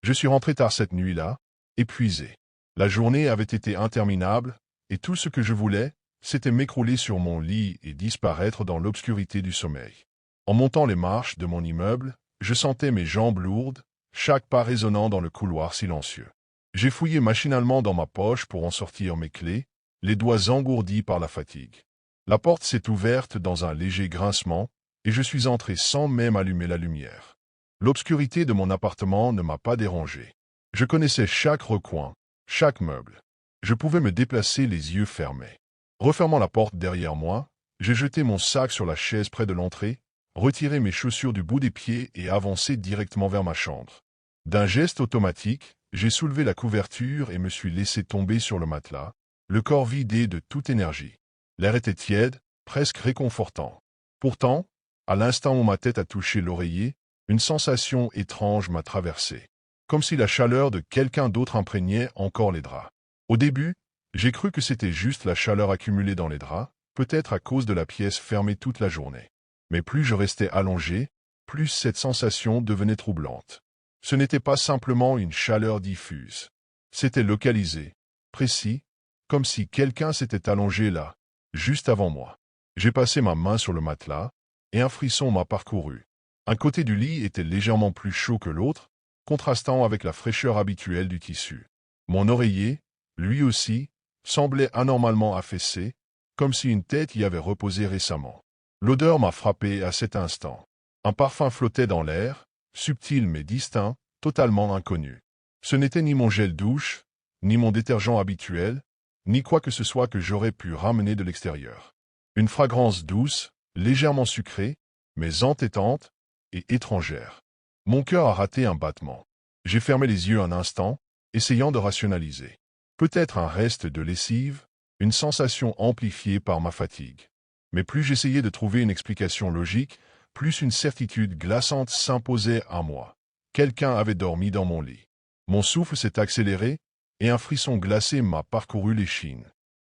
Je suis rentré tard cette nuit-là, épuisé. La journée avait été interminable, et tout ce que je voulais, c'était m'écrouler sur mon lit et disparaître dans l'obscurité du sommeil. En montant les marches de mon immeuble, je sentais mes jambes lourdes, chaque pas résonnant dans le couloir silencieux. J'ai fouillé machinalement dans ma poche pour en sortir mes clés, les doigts engourdis par la fatigue. La porte s'est ouverte dans un léger grincement, et je suis entré sans même allumer la lumière. L'obscurité de mon appartement ne m'a pas dérangé. Je connaissais chaque recoin, chaque meuble. Je pouvais me déplacer les yeux fermés. Refermant la porte derrière moi, j'ai jeté mon sac sur la chaise près de l'entrée, retiré mes chaussures du bout des pieds et avancé directement vers ma chambre. D'un geste automatique, j'ai soulevé la couverture et me suis laissé tomber sur le matelas, le corps vidé de toute énergie. L'air était tiède, presque réconfortant. Pourtant, à l'instant où ma tête a touché l'oreiller, une sensation étrange m'a traversé, comme si la chaleur de quelqu'un d'autre imprégnait encore les draps. Au début, j'ai cru que c'était juste la chaleur accumulée dans les draps, peut-être à cause de la pièce fermée toute la journée. Mais plus je restais allongé, plus cette sensation devenait troublante. Ce n'était pas simplement une chaleur diffuse. C'était localisé, précis, comme si quelqu'un s'était allongé là, juste avant moi. J'ai passé ma main sur le matelas, et un frisson m'a parcouru. Un côté du lit était légèrement plus chaud que l'autre, contrastant avec la fraîcheur habituelle du tissu. Mon oreiller, lui aussi, semblait anormalement affaissé, comme si une tête y avait reposé récemment. L'odeur m'a frappé à cet instant. Un parfum flottait dans l'air, subtil mais distinct, totalement inconnu. Ce n'était ni mon gel douche, ni mon détergent habituel, ni quoi que ce soit que j'aurais pu ramener de l'extérieur. Une fragrance douce, légèrement sucrée, mais entêtante et étrangère. Mon cœur a raté un battement. J'ai fermé les yeux un instant, essayant de rationaliser. Peut-être un reste de lessive, une sensation amplifiée par ma fatigue. Mais plus j'essayais de trouver une explication logique, plus une certitude glaçante s'imposait à moi. Quelqu'un avait dormi dans mon lit. Mon souffle s'est accéléré, et un frisson glacé m'a parcouru l'échine.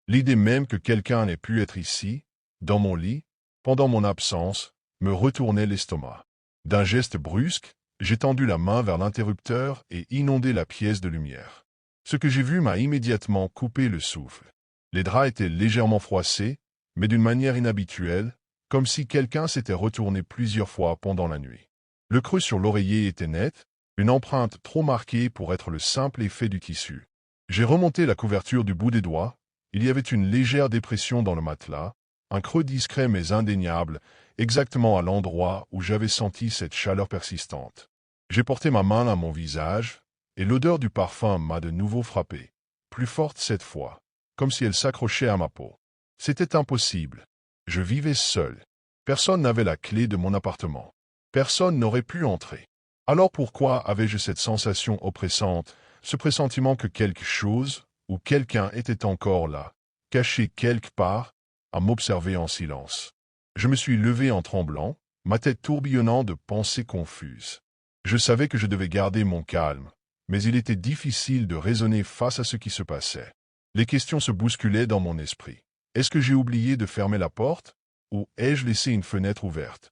L'idée même que quelqu'un ait pu être ici, dans mon lit, pendant mon absence, me retournait l'estomac. D'un geste brusque, j'ai tendu la main vers l'interrupteur et inondé la pièce de lumière. Ce que j'ai vu m'a immédiatement coupé le souffle. Les draps étaient légèrement froissés, mais d'une manière inhabituelle, comme si quelqu'un s'était retourné plusieurs fois pendant la nuit. Le creux sur l'oreiller était net, une empreinte trop marquée pour être le simple effet du tissu. J'ai remonté la couverture du bout des doigts, il y avait une légère dépression dans le matelas, un creux discret mais indéniable, exactement à l'endroit où j'avais senti cette chaleur persistante. J'ai porté ma main à mon visage, et l'odeur du parfum m'a de nouveau frappé, plus forte cette fois, comme si elle s'accrochait à ma peau. C'était impossible. Je vivais seul. Personne n'avait la clé de mon appartement. Personne n'aurait pu entrer. Alors pourquoi avais-je cette sensation oppressante, ce pressentiment que quelque chose ou quelqu'un était encore là, caché quelque part, à m'observer en silence? Je me suis levé en tremblant, ma tête tourbillonnant de pensées confuses. Je savais que je devais garder mon calme, mais il était difficile de raisonner face à ce qui se passait. Les questions se bousculaient dans mon esprit. Est-ce que j'ai oublié de fermer la porte, ou ai-je laissé une fenêtre ouverte?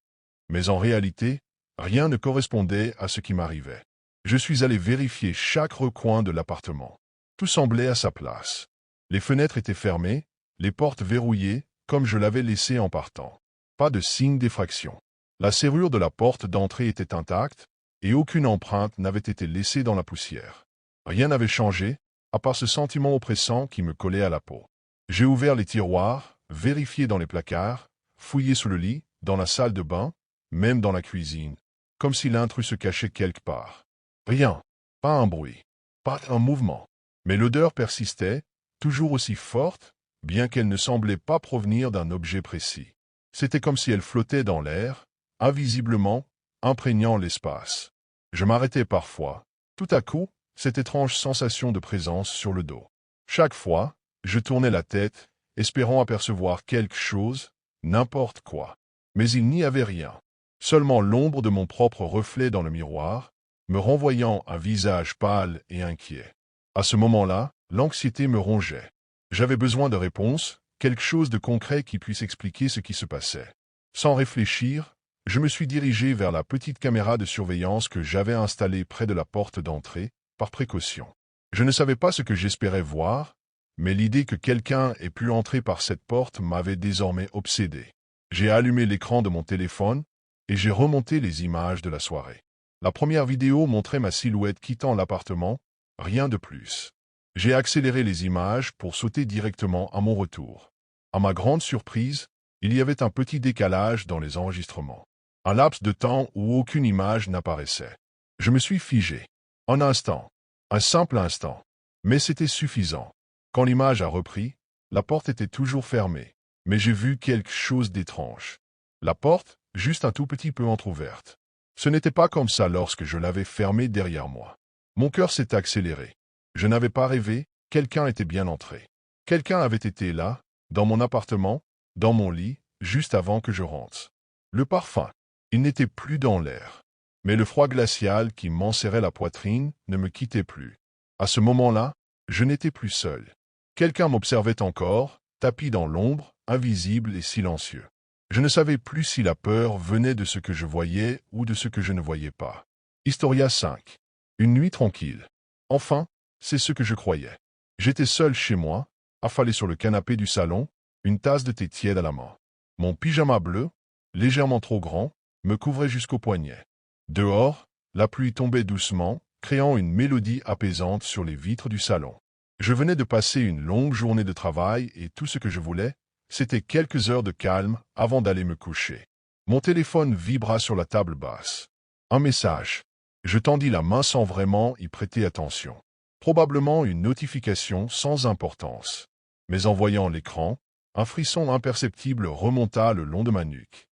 Mais en réalité, rien ne correspondait à ce qui m'arrivait. Je suis allé vérifier chaque recoin de l'appartement. Tout semblait à sa place. Les fenêtres étaient fermées, les portes verrouillées, comme je l'avais laissé en partant. Pas de signe d'effraction. La serrure de la porte d'entrée était intacte, et aucune empreinte n'avait été laissée dans la poussière. Rien n'avait changé, à part ce sentiment oppressant qui me collait à la peau. J'ai ouvert les tiroirs, vérifié dans les placards, fouillé sous le lit, dans la salle de bain, même dans la cuisine, comme si l'intrus se cachait quelque part. Rien, pas un bruit, pas un mouvement. Mais l'odeur persistait, toujours aussi forte, bien qu'elle ne semblait pas provenir d'un objet précis. C'était comme si elle flottait dans l'air, invisiblement, imprégnant l'espace. Je m'arrêtais parfois. Tout à coup, cette étrange sensation de présence sur le dos. Chaque fois, je tournais la tête, espérant apercevoir quelque chose, n'importe quoi. Mais il n'y avait rien. Seulement l'ombre de mon propre reflet dans le miroir, me renvoyant un visage pâle et inquiet. À ce moment-là, l'anxiété me rongeait. J'avais besoin de réponses, quelque chose de concret qui puisse expliquer ce qui se passait. Sans réfléchir, je me suis dirigé vers la petite caméra de surveillance que j'avais installée près de la porte d'entrée, par précaution. Je ne savais pas ce que j'espérais voir, mais l'idée que quelqu'un ait pu entrer par cette porte m'avait désormais obsédé. J'ai allumé l'écran de mon téléphone et j'ai remonté les images de la soirée. La première vidéo montrait ma silhouette quittant l'appartement, rien de plus. J'ai accéléré les images pour sauter directement à mon retour. À ma grande surprise, il y avait un petit décalage dans les enregistrements. Un laps de temps où aucune image n'apparaissait. Je me suis figé. Un instant. Un simple instant. Mais c'était suffisant. Quand l'image a repris, la porte était toujours fermée. Mais j'ai vu quelque chose d'étrange. La porte, juste un tout petit peu entr'ouverte. Ce n'était pas comme ça lorsque je l'avais fermée derrière moi. Mon cœur s'est accéléré. Je n'avais pas rêvé, quelqu'un était bien entré. Quelqu'un avait été là, dans mon appartement, dans mon lit, juste avant que je rentre. Le parfum, il n'était plus dans l'air. Mais le froid glacial qui m'enserrait la poitrine ne me quittait plus. À ce moment-là, je n'étais plus seul. Quelqu'un m'observait encore, tapi dans l'ombre, invisible et silencieux. Je ne savais plus si la peur venait de ce que je voyais ou de ce que je ne voyais pas. Historia 5. Une nuit tranquille. Enfin, c'est ce que je croyais. J'étais seul chez moi, affalé sur le canapé du salon, une tasse de thé tiède à la main. Mon pyjama bleu, légèrement trop grand, me couvrait jusqu'au poignet. Dehors, la pluie tombait doucement, créant une mélodie apaisante sur les vitres du salon. Je venais de passer une longue journée de travail et tout ce que je voulais, c'était quelques heures de calme avant d'aller me coucher. Mon téléphone vibra sur la table basse. Un message. Je tendis la main sans vraiment y prêter attention. Probablement une notification sans importance. Mais en voyant l'écran, un frisson imperceptible remonta le long de ma nuque.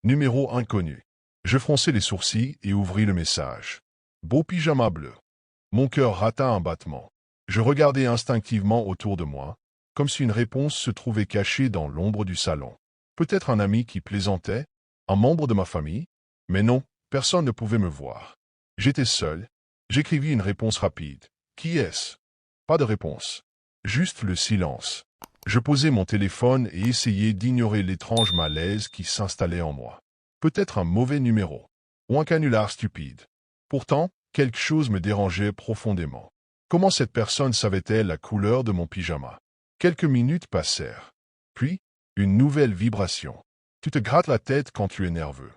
Numéro inconnu. Je fronçai les sourcils et ouvris le message. Beau pyjama bleu. Mon cœur rata un battement. Je regardai instinctivement autour de moi, comme si une réponse se trouvait cachée dans l'ombre du salon. Peut-être un ami qui plaisantait, un membre de ma famille, mais non, personne ne pouvait me voir. J'étais seul. J'écrivis une réponse rapide. Qui est-ce? Pas de réponse. Juste le silence. Je posai mon téléphone et essayai d'ignorer l'étrange malaise qui s'installait en moi. Peut-être un mauvais numéro, ou un canular stupide. Pourtant, quelque chose me dérangeait profondément. Comment cette personne savait-elle la couleur de mon pyjama? Quelques minutes passèrent. Puis, une nouvelle vibration. Tu te grattes la tête quand tu es nerveux.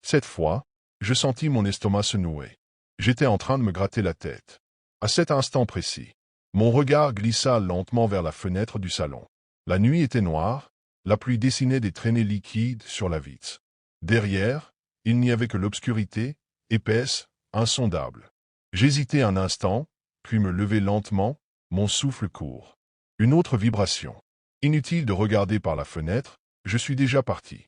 Cette fois, je sentis mon estomac se nouer. J'étais en train de me gratter la tête. À cet instant précis, mon regard glissa lentement vers la fenêtre du salon. La nuit était noire, la pluie dessinait des traînées liquides sur la vitre. Derrière, il n'y avait que l'obscurité, épaisse, insondable. J'hésitai un instant, puis me levai lentement, mon souffle court. Une autre vibration. Inutile de regarder par la fenêtre, je suis déjà parti.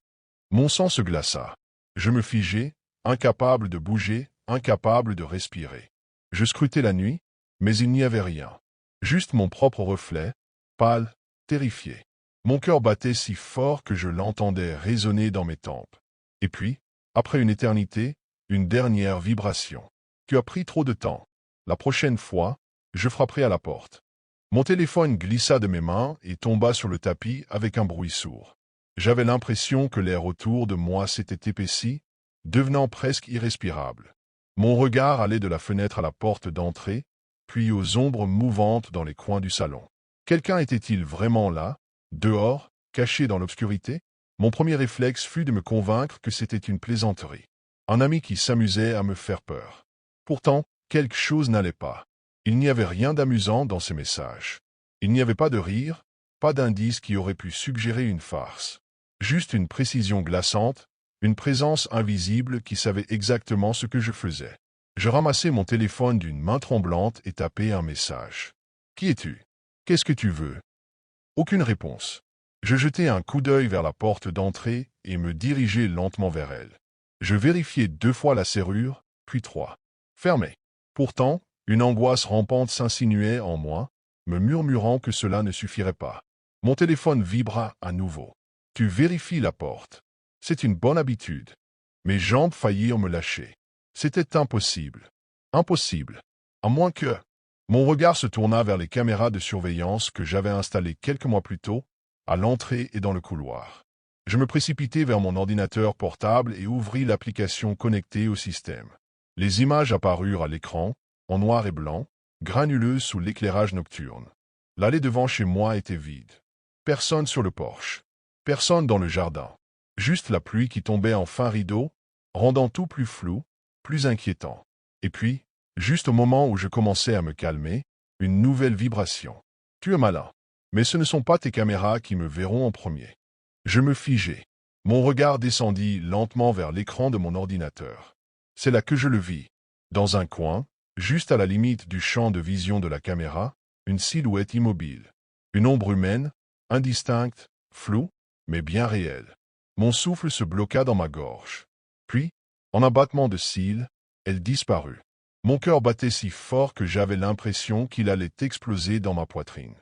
Mon sang se glaça. Je me figeai, incapable de bouger, incapable de respirer. Je scrutais la nuit, mais il n'y avait rien. Juste mon propre reflet, pâle, terrifié. Mon cœur battait si fort que je l'entendais résonner dans mes tempes. Et puis, après une éternité, une dernière vibration. Tu as pris trop de temps. La prochaine fois, je frapperai à la porte. Mon téléphone glissa de mes mains et tomba sur le tapis avec un bruit sourd. J'avais l'impression que l'air autour de moi s'était épaissi, devenant presque irrespirable. Mon regard allait de la fenêtre à la porte d'entrée, puis aux ombres mouvantes dans les coins du salon. Quelqu'un était-il vraiment là, dehors, caché dans l'obscurité? Mon premier réflexe fut de me convaincre que c'était une plaisanterie. Un ami qui s'amusait à me faire peur. Pourtant, quelque chose n'allait pas. Il n'y avait rien d'amusant dans ces messages. Il n'y avait pas de rire, pas d'indice qui aurait pu suggérer une farce. Juste une précision glaçante, une présence invisible qui savait exactement ce que je faisais. Je ramassai mon téléphone d'une main tremblante et tapai un message. « Qui es-tu? Qu'est-ce que tu veux ?» Aucune réponse. Je jetai un coup d'œil vers la porte d'entrée et me dirigeai lentement vers elle. Je vérifiai 2 fois la serrure, puis 3. Fermée. Pourtant, une angoisse rampante s'insinuait en moi, me murmurant que cela ne suffirait pas. Mon téléphone vibra à nouveau. « Tu vérifies la porte. C'est une bonne habitude. » Mes jambes faillirent me lâcher. C'était impossible. Impossible. À moins que... Mon regard se tourna vers les caméras de surveillance que j'avais installées quelques mois plus tôt, à l'entrée et dans le couloir. Je me précipitai vers mon ordinateur portable et ouvris l'application connectée au système. Les images apparurent à l'écran, en noir et blanc, granuleuses sous l'éclairage nocturne. L'allée devant chez moi était vide. Personne sur le porche. Personne dans le jardin. Juste la pluie qui tombait en fin rideau, rendant tout plus flou, plus inquiétant. Et puis, juste au moment où je commençais à me calmer, une nouvelle vibration. Tu es malin. Mais ce ne sont pas tes caméras qui me verront en premier. Je me figeai. Mon regard descendit lentement vers l'écran de mon ordinateur. C'est là que je le vis. Dans un coin, juste à la limite du champ de vision de la caméra, une silhouette immobile. Une ombre humaine, indistincte, floue, mais bien réelle. Mon souffle se bloqua dans ma gorge. Puis, en un battement de cils, elle disparut. Mon cœur battait si fort que j'avais l'impression qu'il allait exploser dans ma poitrine.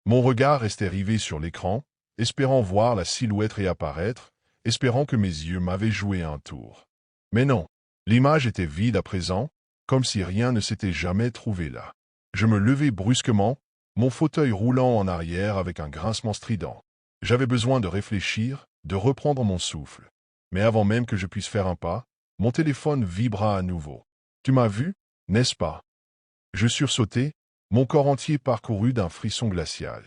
Mon regard restait rivé sur l'écran, espérant voir la silhouette réapparaître, espérant que mes yeux m'avaient joué un tour. Mais non, l'image était vide à présent, comme si rien ne s'était jamais trouvé là. Je me levai brusquement, mon fauteuil roulant en arrière avec un grincement strident. J'avais besoin de réfléchir, de reprendre mon souffle. Mais avant même que je puisse faire un pas, mon téléphone vibra à nouveau. « Tu m'as vu, n'est-ce pas ?» Je sursautai, mon corps entier parcouru d'un frisson glacial.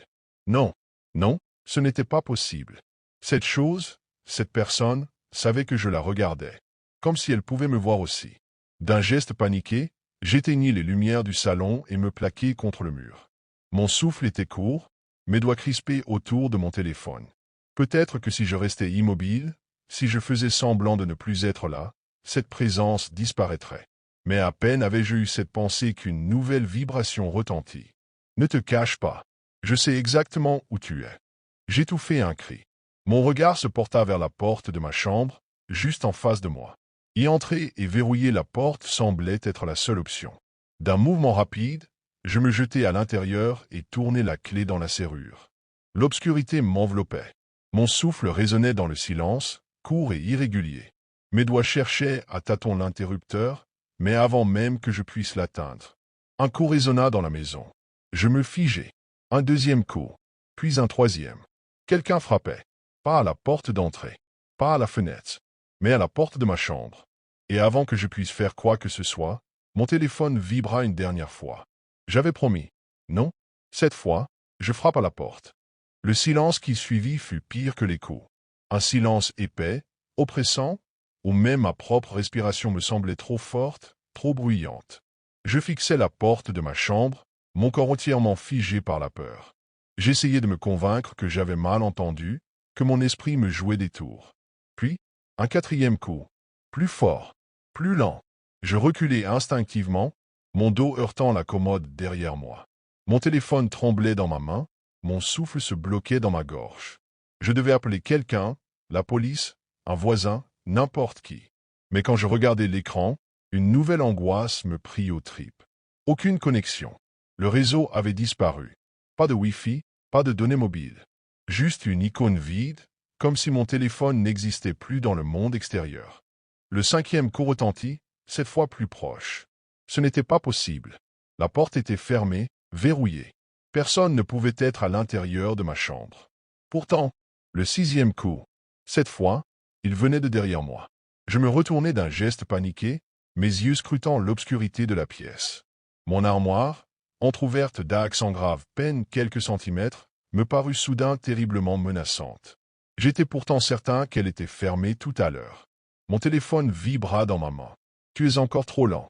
Non, non, ce n'était pas possible. Cette chose, cette personne, savait que je la regardais, comme si elle pouvait me voir aussi. D'un geste paniqué, j'éteignis les lumières du salon et me plaquai contre le mur. Mon souffle était court, mes doigts crispés autour de mon téléphone. Peut-être que si je restais immobile, si je faisais semblant de ne plus être là, cette présence disparaîtrait. Mais à peine avais-je eu cette pensée qu'une nouvelle vibration retentit. « Ne te cache pas. Je sais exactement où tu es. » J'étouffai un cri. Mon regard se porta vers la porte de ma chambre, juste en face de moi. Y entrer et verrouiller la porte semblait être la seule option. D'un mouvement rapide, je me jetai à l'intérieur et tournai la clé dans la serrure. L'obscurité m'enveloppait. Mon souffle résonnait dans le silence, court et irrégulier. Mes doigts cherchaient à tâtons l'interrupteur, mais avant même que je puisse l'atteindre. Un coup résonna dans la maison. Je me figeai. Un deuxième coup, puis un troisième. Quelqu'un frappait. Pas à la porte d'entrée, pas à la fenêtre, mais à la porte de ma chambre. Et avant que je puisse faire quoi que ce soit, mon téléphone vibra une dernière fois. J'avais promis. Non, cette fois, je frappe à la porte. Le silence qui suivit fut pire que les coups. Un silence épais, oppressant, où même ma propre respiration me semblait trop forte, trop bruyante. Je fixais la porte de ma chambre, mon corps entièrement figé par la peur. J'essayais de me convaincre que j'avais mal entendu, que mon esprit me jouait des tours. Puis, un quatrième coup, plus fort, plus lent. Je reculai instinctivement, mon dos heurtant la commode derrière moi. Mon téléphone tremblait dans ma main, mon souffle se bloquait dans ma gorge. Je devais appeler quelqu'un, la police, un voisin, n'importe qui. Mais quand je regardais l'écran, une nouvelle angoisse me prit aux tripes. Aucune connexion. Le réseau avait disparu. Pas de Wi-Fi, pas de données mobiles. Juste une icône vide, comme si mon téléphone n'existait plus dans le monde extérieur. Le cinquième coup retentit, cette fois plus proche. Ce n'était pas possible. La porte était fermée, verrouillée. Personne ne pouvait être à l'intérieur de ma chambre. Pourtant, le sixième coup, cette fois, il venait de derrière moi. Je me retournai d'un geste paniqué, mes yeux scrutant l'obscurité de la pièce. Mon armoire, entr'ouverte d'accent grave peine quelques centimètres, me parut soudain terriblement menaçante. J'étais pourtant certain qu'elle était fermée tout à l'heure. Mon téléphone vibra dans ma main. « Tu es encore trop lent. »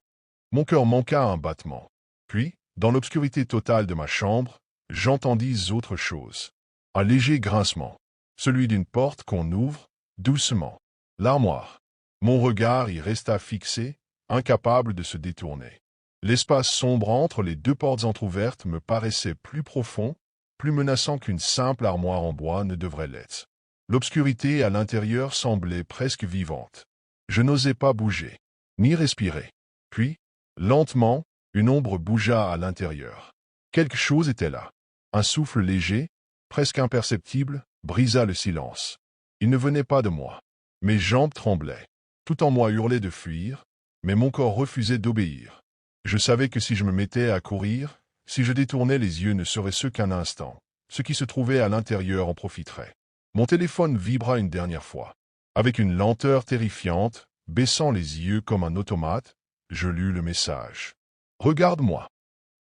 Mon cœur manqua un battement. Puis, dans l'obscurité totale de ma chambre, j'entendis autre chose. Un léger grincement. Celui d'une porte qu'on ouvre, doucement. L'armoire. Mon regard y resta fixé, incapable de se détourner. L'espace sombre entre les deux portes entr'ouvertes me paraissait plus profond, plus menaçant qu'une simple armoire en bois ne devrait l'être. L'obscurité à l'intérieur semblait presque vivante. Je n'osais pas bouger, ni respirer. Puis, lentement, une ombre bougea à l'intérieur. Quelque chose était là. Un souffle léger, presque imperceptible, brisa le silence. Il ne venait pas de moi. Mes jambes tremblaient. Tout en moi hurlait de fuir, mais mon corps refusait d'obéir. Je savais que si je me mettais à courir, si je détournais les yeux ne serait-ce qu'un instant. Ce qui se trouvait à l'intérieur en profiterait. Mon téléphone vibra une dernière fois. Avec une lenteur terrifiante, baissant les yeux comme un automate, je lus le message. « Regarde-moi. »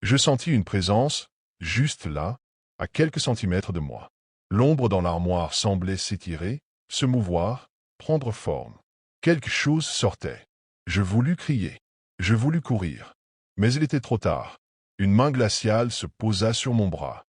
Je sentis une présence, juste là, à quelques centimètres de moi. L'ombre dans l'armoire semblait s'étirer, se mouvoir, prendre forme. Quelque chose sortait. Je voulus crier. Je voulus courir. Mais il était trop tard. Une main glaciale se posa sur mon bras.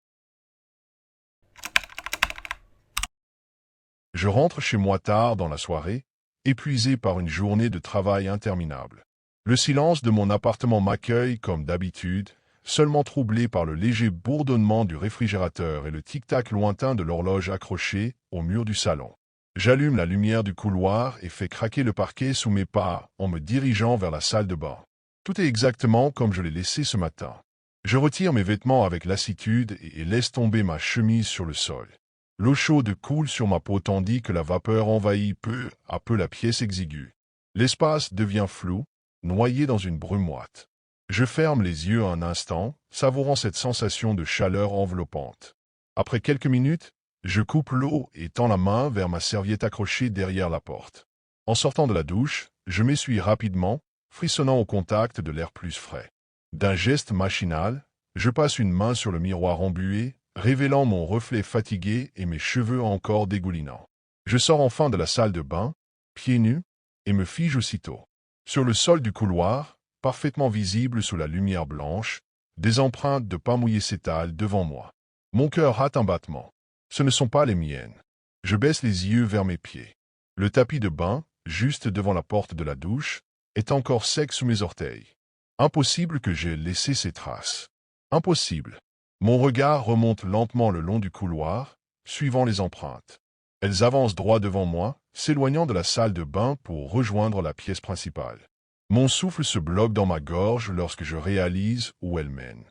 Je rentre chez moi tard dans la soirée, épuisé par une journée de travail interminable. Le silence de mon appartement m'accueille comme d'habitude, seulement troublé par le léger bourdonnement du réfrigérateur et le tic-tac lointain de l'horloge accrochée au mur du salon. J'allume la lumière du couloir et fais craquer le parquet sous mes pas en me dirigeant vers la salle de bain. Tout est exactement comme je l'ai laissé ce matin. Je retire mes vêtements avec lassitude et laisse tomber ma chemise sur le sol. L'eau chaude coule sur ma peau tandis que la vapeur envahit peu à peu la pièce exiguë. L'espace devient flou, noyé dans une brume moite. Je ferme les yeux un instant, savourant cette sensation de chaleur enveloppante. Après quelques minutes, je coupe l'eau et tends la main vers ma serviette accrochée derrière la porte. En sortant de la douche, je m'essuie rapidement, frissonnant au contact de l'air plus frais. D'un geste machinal, je passe une main sur le miroir embué, révélant mon reflet fatigué et mes cheveux encore dégoulinants. Je sors enfin de la salle de bain, pieds nus, et me fige aussitôt. Sur le sol du couloir, parfaitement visible sous la lumière blanche, des empreintes de pas mouillés s'étalent devant moi. Mon cœur hâte un battement. Ce ne sont pas les miennes. Je baisse les yeux vers mes pieds. Le tapis de bain, juste devant la porte de la douche, est encore sec sous mes orteils. Impossible que j'aie laissé ces traces. Impossible. Mon regard remonte lentement le long du couloir, suivant les empreintes. Elles avancent droit devant moi, s'éloignant de la salle de bain pour rejoindre la pièce principale. Mon souffle se bloque dans ma gorge lorsque je réalise où elles mènent.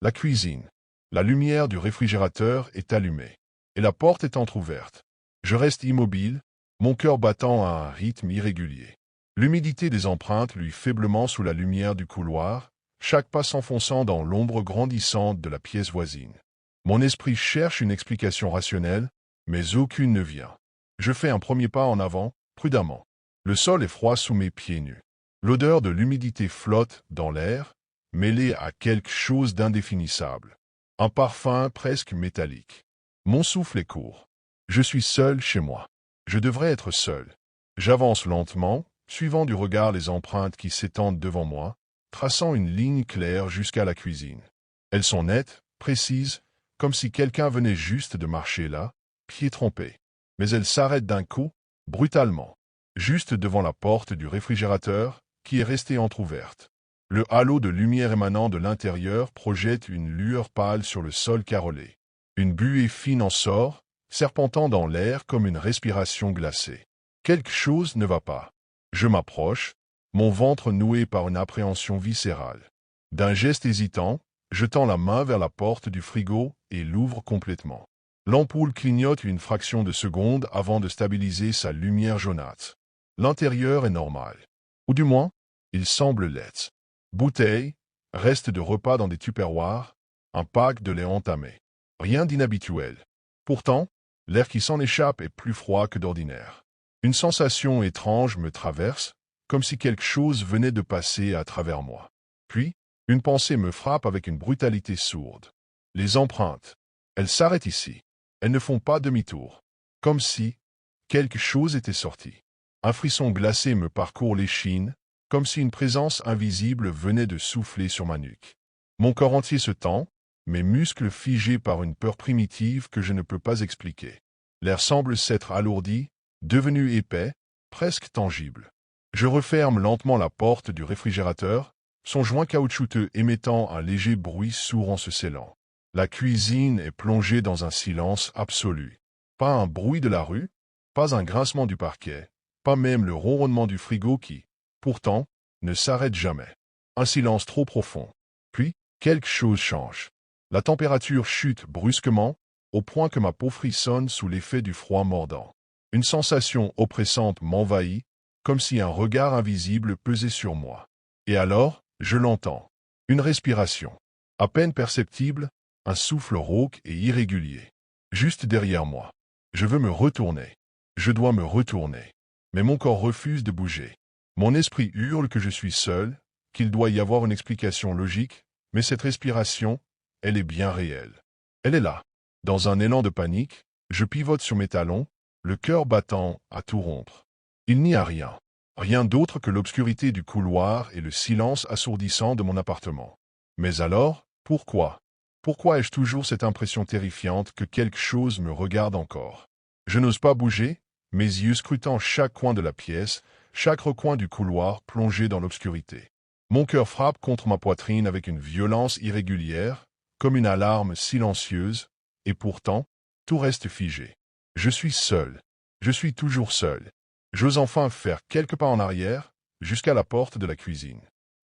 La cuisine. La lumière du réfrigérateur est allumée, et la porte est entr'ouverte. Je reste immobile, mon cœur battant à un rythme irrégulier. L'humidité des empreintes luit faiblement sous la lumière du couloir, chaque pas s'enfonçant dans l'ombre grandissante de la pièce voisine. Mon esprit cherche une explication rationnelle, mais aucune ne vient. Je fais un premier pas en avant, prudemment. Le sol est froid sous mes pieds nus. L'odeur de l'humidité flotte dans l'air, mêlée à quelque chose d'indéfinissable. Un parfum presque métallique. Mon souffle est court. Je suis seul chez moi. Je devrais être seul. J'avance lentement, suivant du regard les empreintes qui s'étendent devant moi, traçant une ligne claire jusqu'à la cuisine. Elles sont nettes, précises, comme si quelqu'un venait juste de marcher là, pied trompé. Mais elles s'arrêtent d'un coup, brutalement, juste devant la porte du réfrigérateur, qui est restée entr'ouverte. Le halo de lumière émanant de l'intérieur projette une lueur pâle sur le sol carrelé. Une buée fine en sort, serpentant dans l'air comme une respiration glacée. Quelque chose ne va pas. Je m'approche, mon ventre noué par une appréhension viscérale. D'un geste hésitant, je tends la main vers la porte du frigo et l'ouvre complètement. L'ampoule clignote une fraction de seconde avant de stabiliser sa lumière jaunâtre. L'intérieur est normal. Ou du moins, il semble l'être. Bouteilles, restes de repas dans des tupperwares, un pack de lait entamé. Rien d'inhabituel. Pourtant, l'air qui s'en échappe est plus froid que d'ordinaire. Une sensation étrange me traverse, comme si quelque chose venait de passer à travers moi. Puis, une pensée me frappe avec une brutalité sourde. Les empreintes. Elles s'arrêtent ici. Elles ne font pas demi-tour. Comme si quelque chose était sorti. Un frisson glacé me parcourt l'échine, comme si une présence invisible venait de souffler sur ma nuque. Mon corps entier se tend, mes muscles figés par une peur primitive que je ne peux pas expliquer. L'air semble s'être alourdi, devenu épais, presque tangible. Je referme lentement la porte du réfrigérateur, son joint caoutchouteux émettant un léger bruit sourd en se scellant. La cuisine est plongée dans un silence absolu. Pas un bruit de la rue, pas un grincement du parquet, pas même le ronronnement du frigo qui, pourtant, ne s'arrête jamais. Un silence trop profond. Puis, quelque chose change. La température chute brusquement, au point que ma peau frissonne sous l'effet du froid mordant. Une sensation oppressante m'envahit, comme si un regard invisible pesait sur moi. Et alors, je l'entends. Une respiration. À peine perceptible, un souffle rauque et irrégulier. Juste derrière moi. Je veux me retourner. Je dois me retourner. Mais mon corps refuse de bouger. Mon esprit hurle que je suis seul, qu'il doit y avoir une explication logique, mais cette respiration, elle est bien réelle. Elle est là. Dans un élan de panique, je pivote sur mes talons, le cœur battant à tout rompre. Il n'y a rien. Rien d'autre que l'obscurité du couloir et le silence assourdissant de mon appartement. Mais alors, pourquoi? Pourquoi ai-je toujours cette impression terrifiante que quelque chose me regarde encore? Je n'ose pas bouger, mes yeux scrutant chaque coin de la pièce, chaque recoin du couloir plongé dans l'obscurité. Mon cœur frappe contre ma poitrine avec une violence irrégulière, comme une alarme silencieuse, et pourtant, tout reste figé. Je suis seul. Je suis toujours seul. J'ose enfin faire quelques pas en arrière, jusqu'à la porte de la cuisine.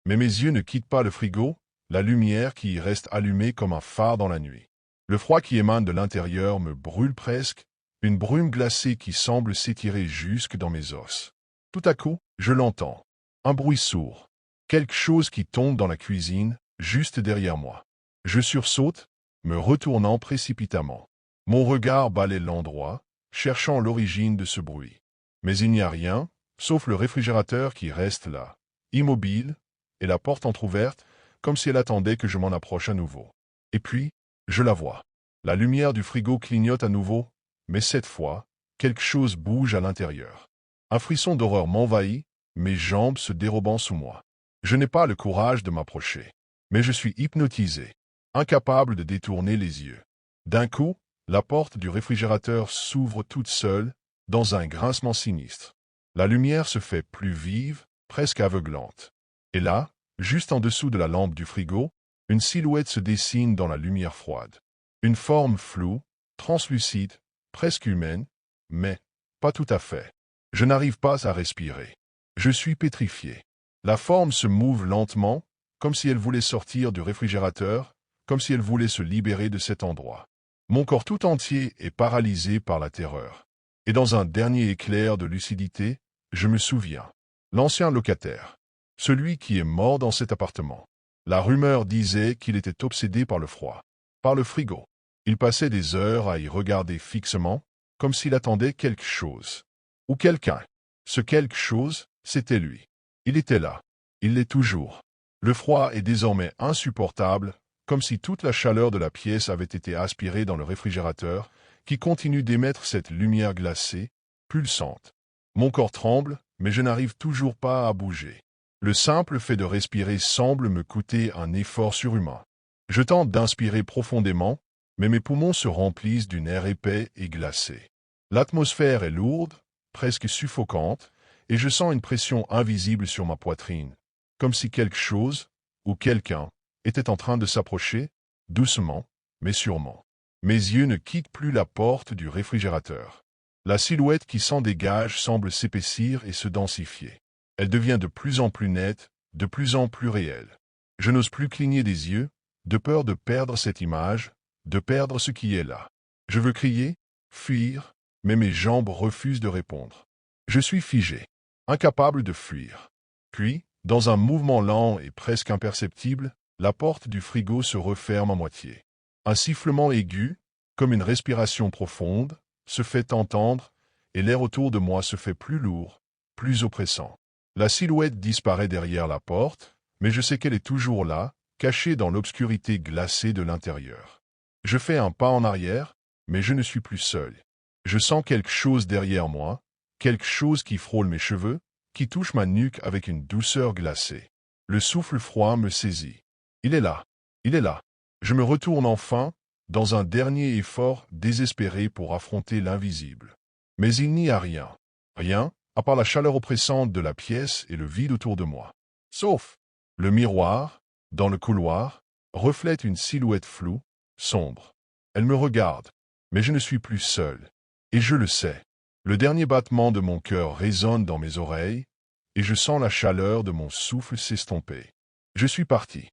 Mais mes yeux ne quittent pas le frigo, la lumière qui y reste allumée comme un phare dans la nuit. Le froid qui émane de l'intérieur me brûle presque, une brume glacée qui semble s'étirer jusque dans mes os. Tout à coup, je l'entends. Un bruit sourd. Quelque chose qui tombe dans la cuisine, juste derrière moi. Je sursaute, me retournant précipitamment. Mon regard balaie l'endroit, cherchant l'origine de ce bruit. Mais il n'y a rien, sauf le réfrigérateur qui reste là, immobile, et la porte entr'ouverte, comme si elle attendait que je m'en approche à nouveau. Et puis, je la vois. La lumière du frigo clignote à nouveau, mais cette fois, quelque chose bouge à l'intérieur. Un frisson d'horreur m'envahit, mes jambes se dérobant sous moi. Je n'ai pas le courage de m'approcher, mais je suis hypnotisé, incapable de détourner les yeux. D'un coup, la porte du réfrigérateur s'ouvre toute seule, dans un grincement sinistre. La lumière se fait plus vive, presque aveuglante. Et là, juste en dessous de la lampe du frigo, une silhouette se dessine dans la lumière froide. Une forme floue, translucide, presque humaine, mais pas tout à fait. Je n'arrive pas à respirer. Je suis pétrifié. La forme se mouve lentement, comme si elle voulait sortir du réfrigérateur, comme si elle voulait se libérer de cet endroit. Mon corps tout entier est paralysé par la terreur. Et dans un dernier éclair de lucidité, je me souviens. L'ancien locataire. Celui qui est mort dans cet appartement. La rumeur disait qu'il était obsédé par le froid, par le frigo. Il passait des heures à y regarder fixement, comme s'il attendait quelque chose. Ou quelqu'un. Ce quelque chose, c'était lui. Il était là. Il l'est toujours. Le froid est désormais insupportable, comme si toute la chaleur de la pièce avait été aspirée dans le réfrigérateur, qui continue d'émettre cette lumière glacée, pulsante. Mon corps tremble, mais je n'arrive toujours pas à bouger. Le simple fait de respirer semble me coûter un effort surhumain. Je tente d'inspirer profondément, mais mes poumons se remplissent d'un air épais et glacé. L'atmosphère est lourde, presque suffocante, et je sens une pression invisible sur ma poitrine, comme si quelque chose, ou quelqu'un, était en train de s'approcher, doucement, mais sûrement. Mes yeux ne quittent plus la porte du réfrigérateur. La silhouette qui s'en dégage semble s'épaissir et se densifier. Elle devient de plus en plus nette, de plus en plus réelle. Je n'ose plus cligner des yeux, de peur de perdre cette image, de perdre ce qui est là. Je veux crier, fuir, mais mes jambes refusent de répondre. Je suis figé, incapable de fuir. Puis, dans un mouvement lent et presque imperceptible, la porte du frigo se referme à moitié. Un sifflement aigu, comme une respiration profonde, se fait entendre, et l'air autour de moi se fait plus lourd, plus oppressant. La silhouette disparaît derrière la porte, mais je sais qu'elle est toujours là, cachée dans l'obscurité glacée de l'intérieur. Je fais un pas en arrière, mais je ne suis plus seul. Je sens quelque chose derrière moi, quelque chose qui frôle mes cheveux, qui touche ma nuque avec une douceur glacée. Le souffle froid me saisit. Il est là. Il est là. Je me retourne enfin, dans un dernier effort désespéré pour affronter l'invisible. Mais il n'y a rien. Rien, à part la chaleur oppressante de la pièce et le vide autour de moi. Sauf le miroir, dans le couloir, reflète une silhouette floue, sombre. Elle me regarde, mais je ne suis plus seul. Et je le sais. Le dernier battement de mon cœur résonne dans mes oreilles, et je sens la chaleur de mon souffle s'estomper. Je suis parti.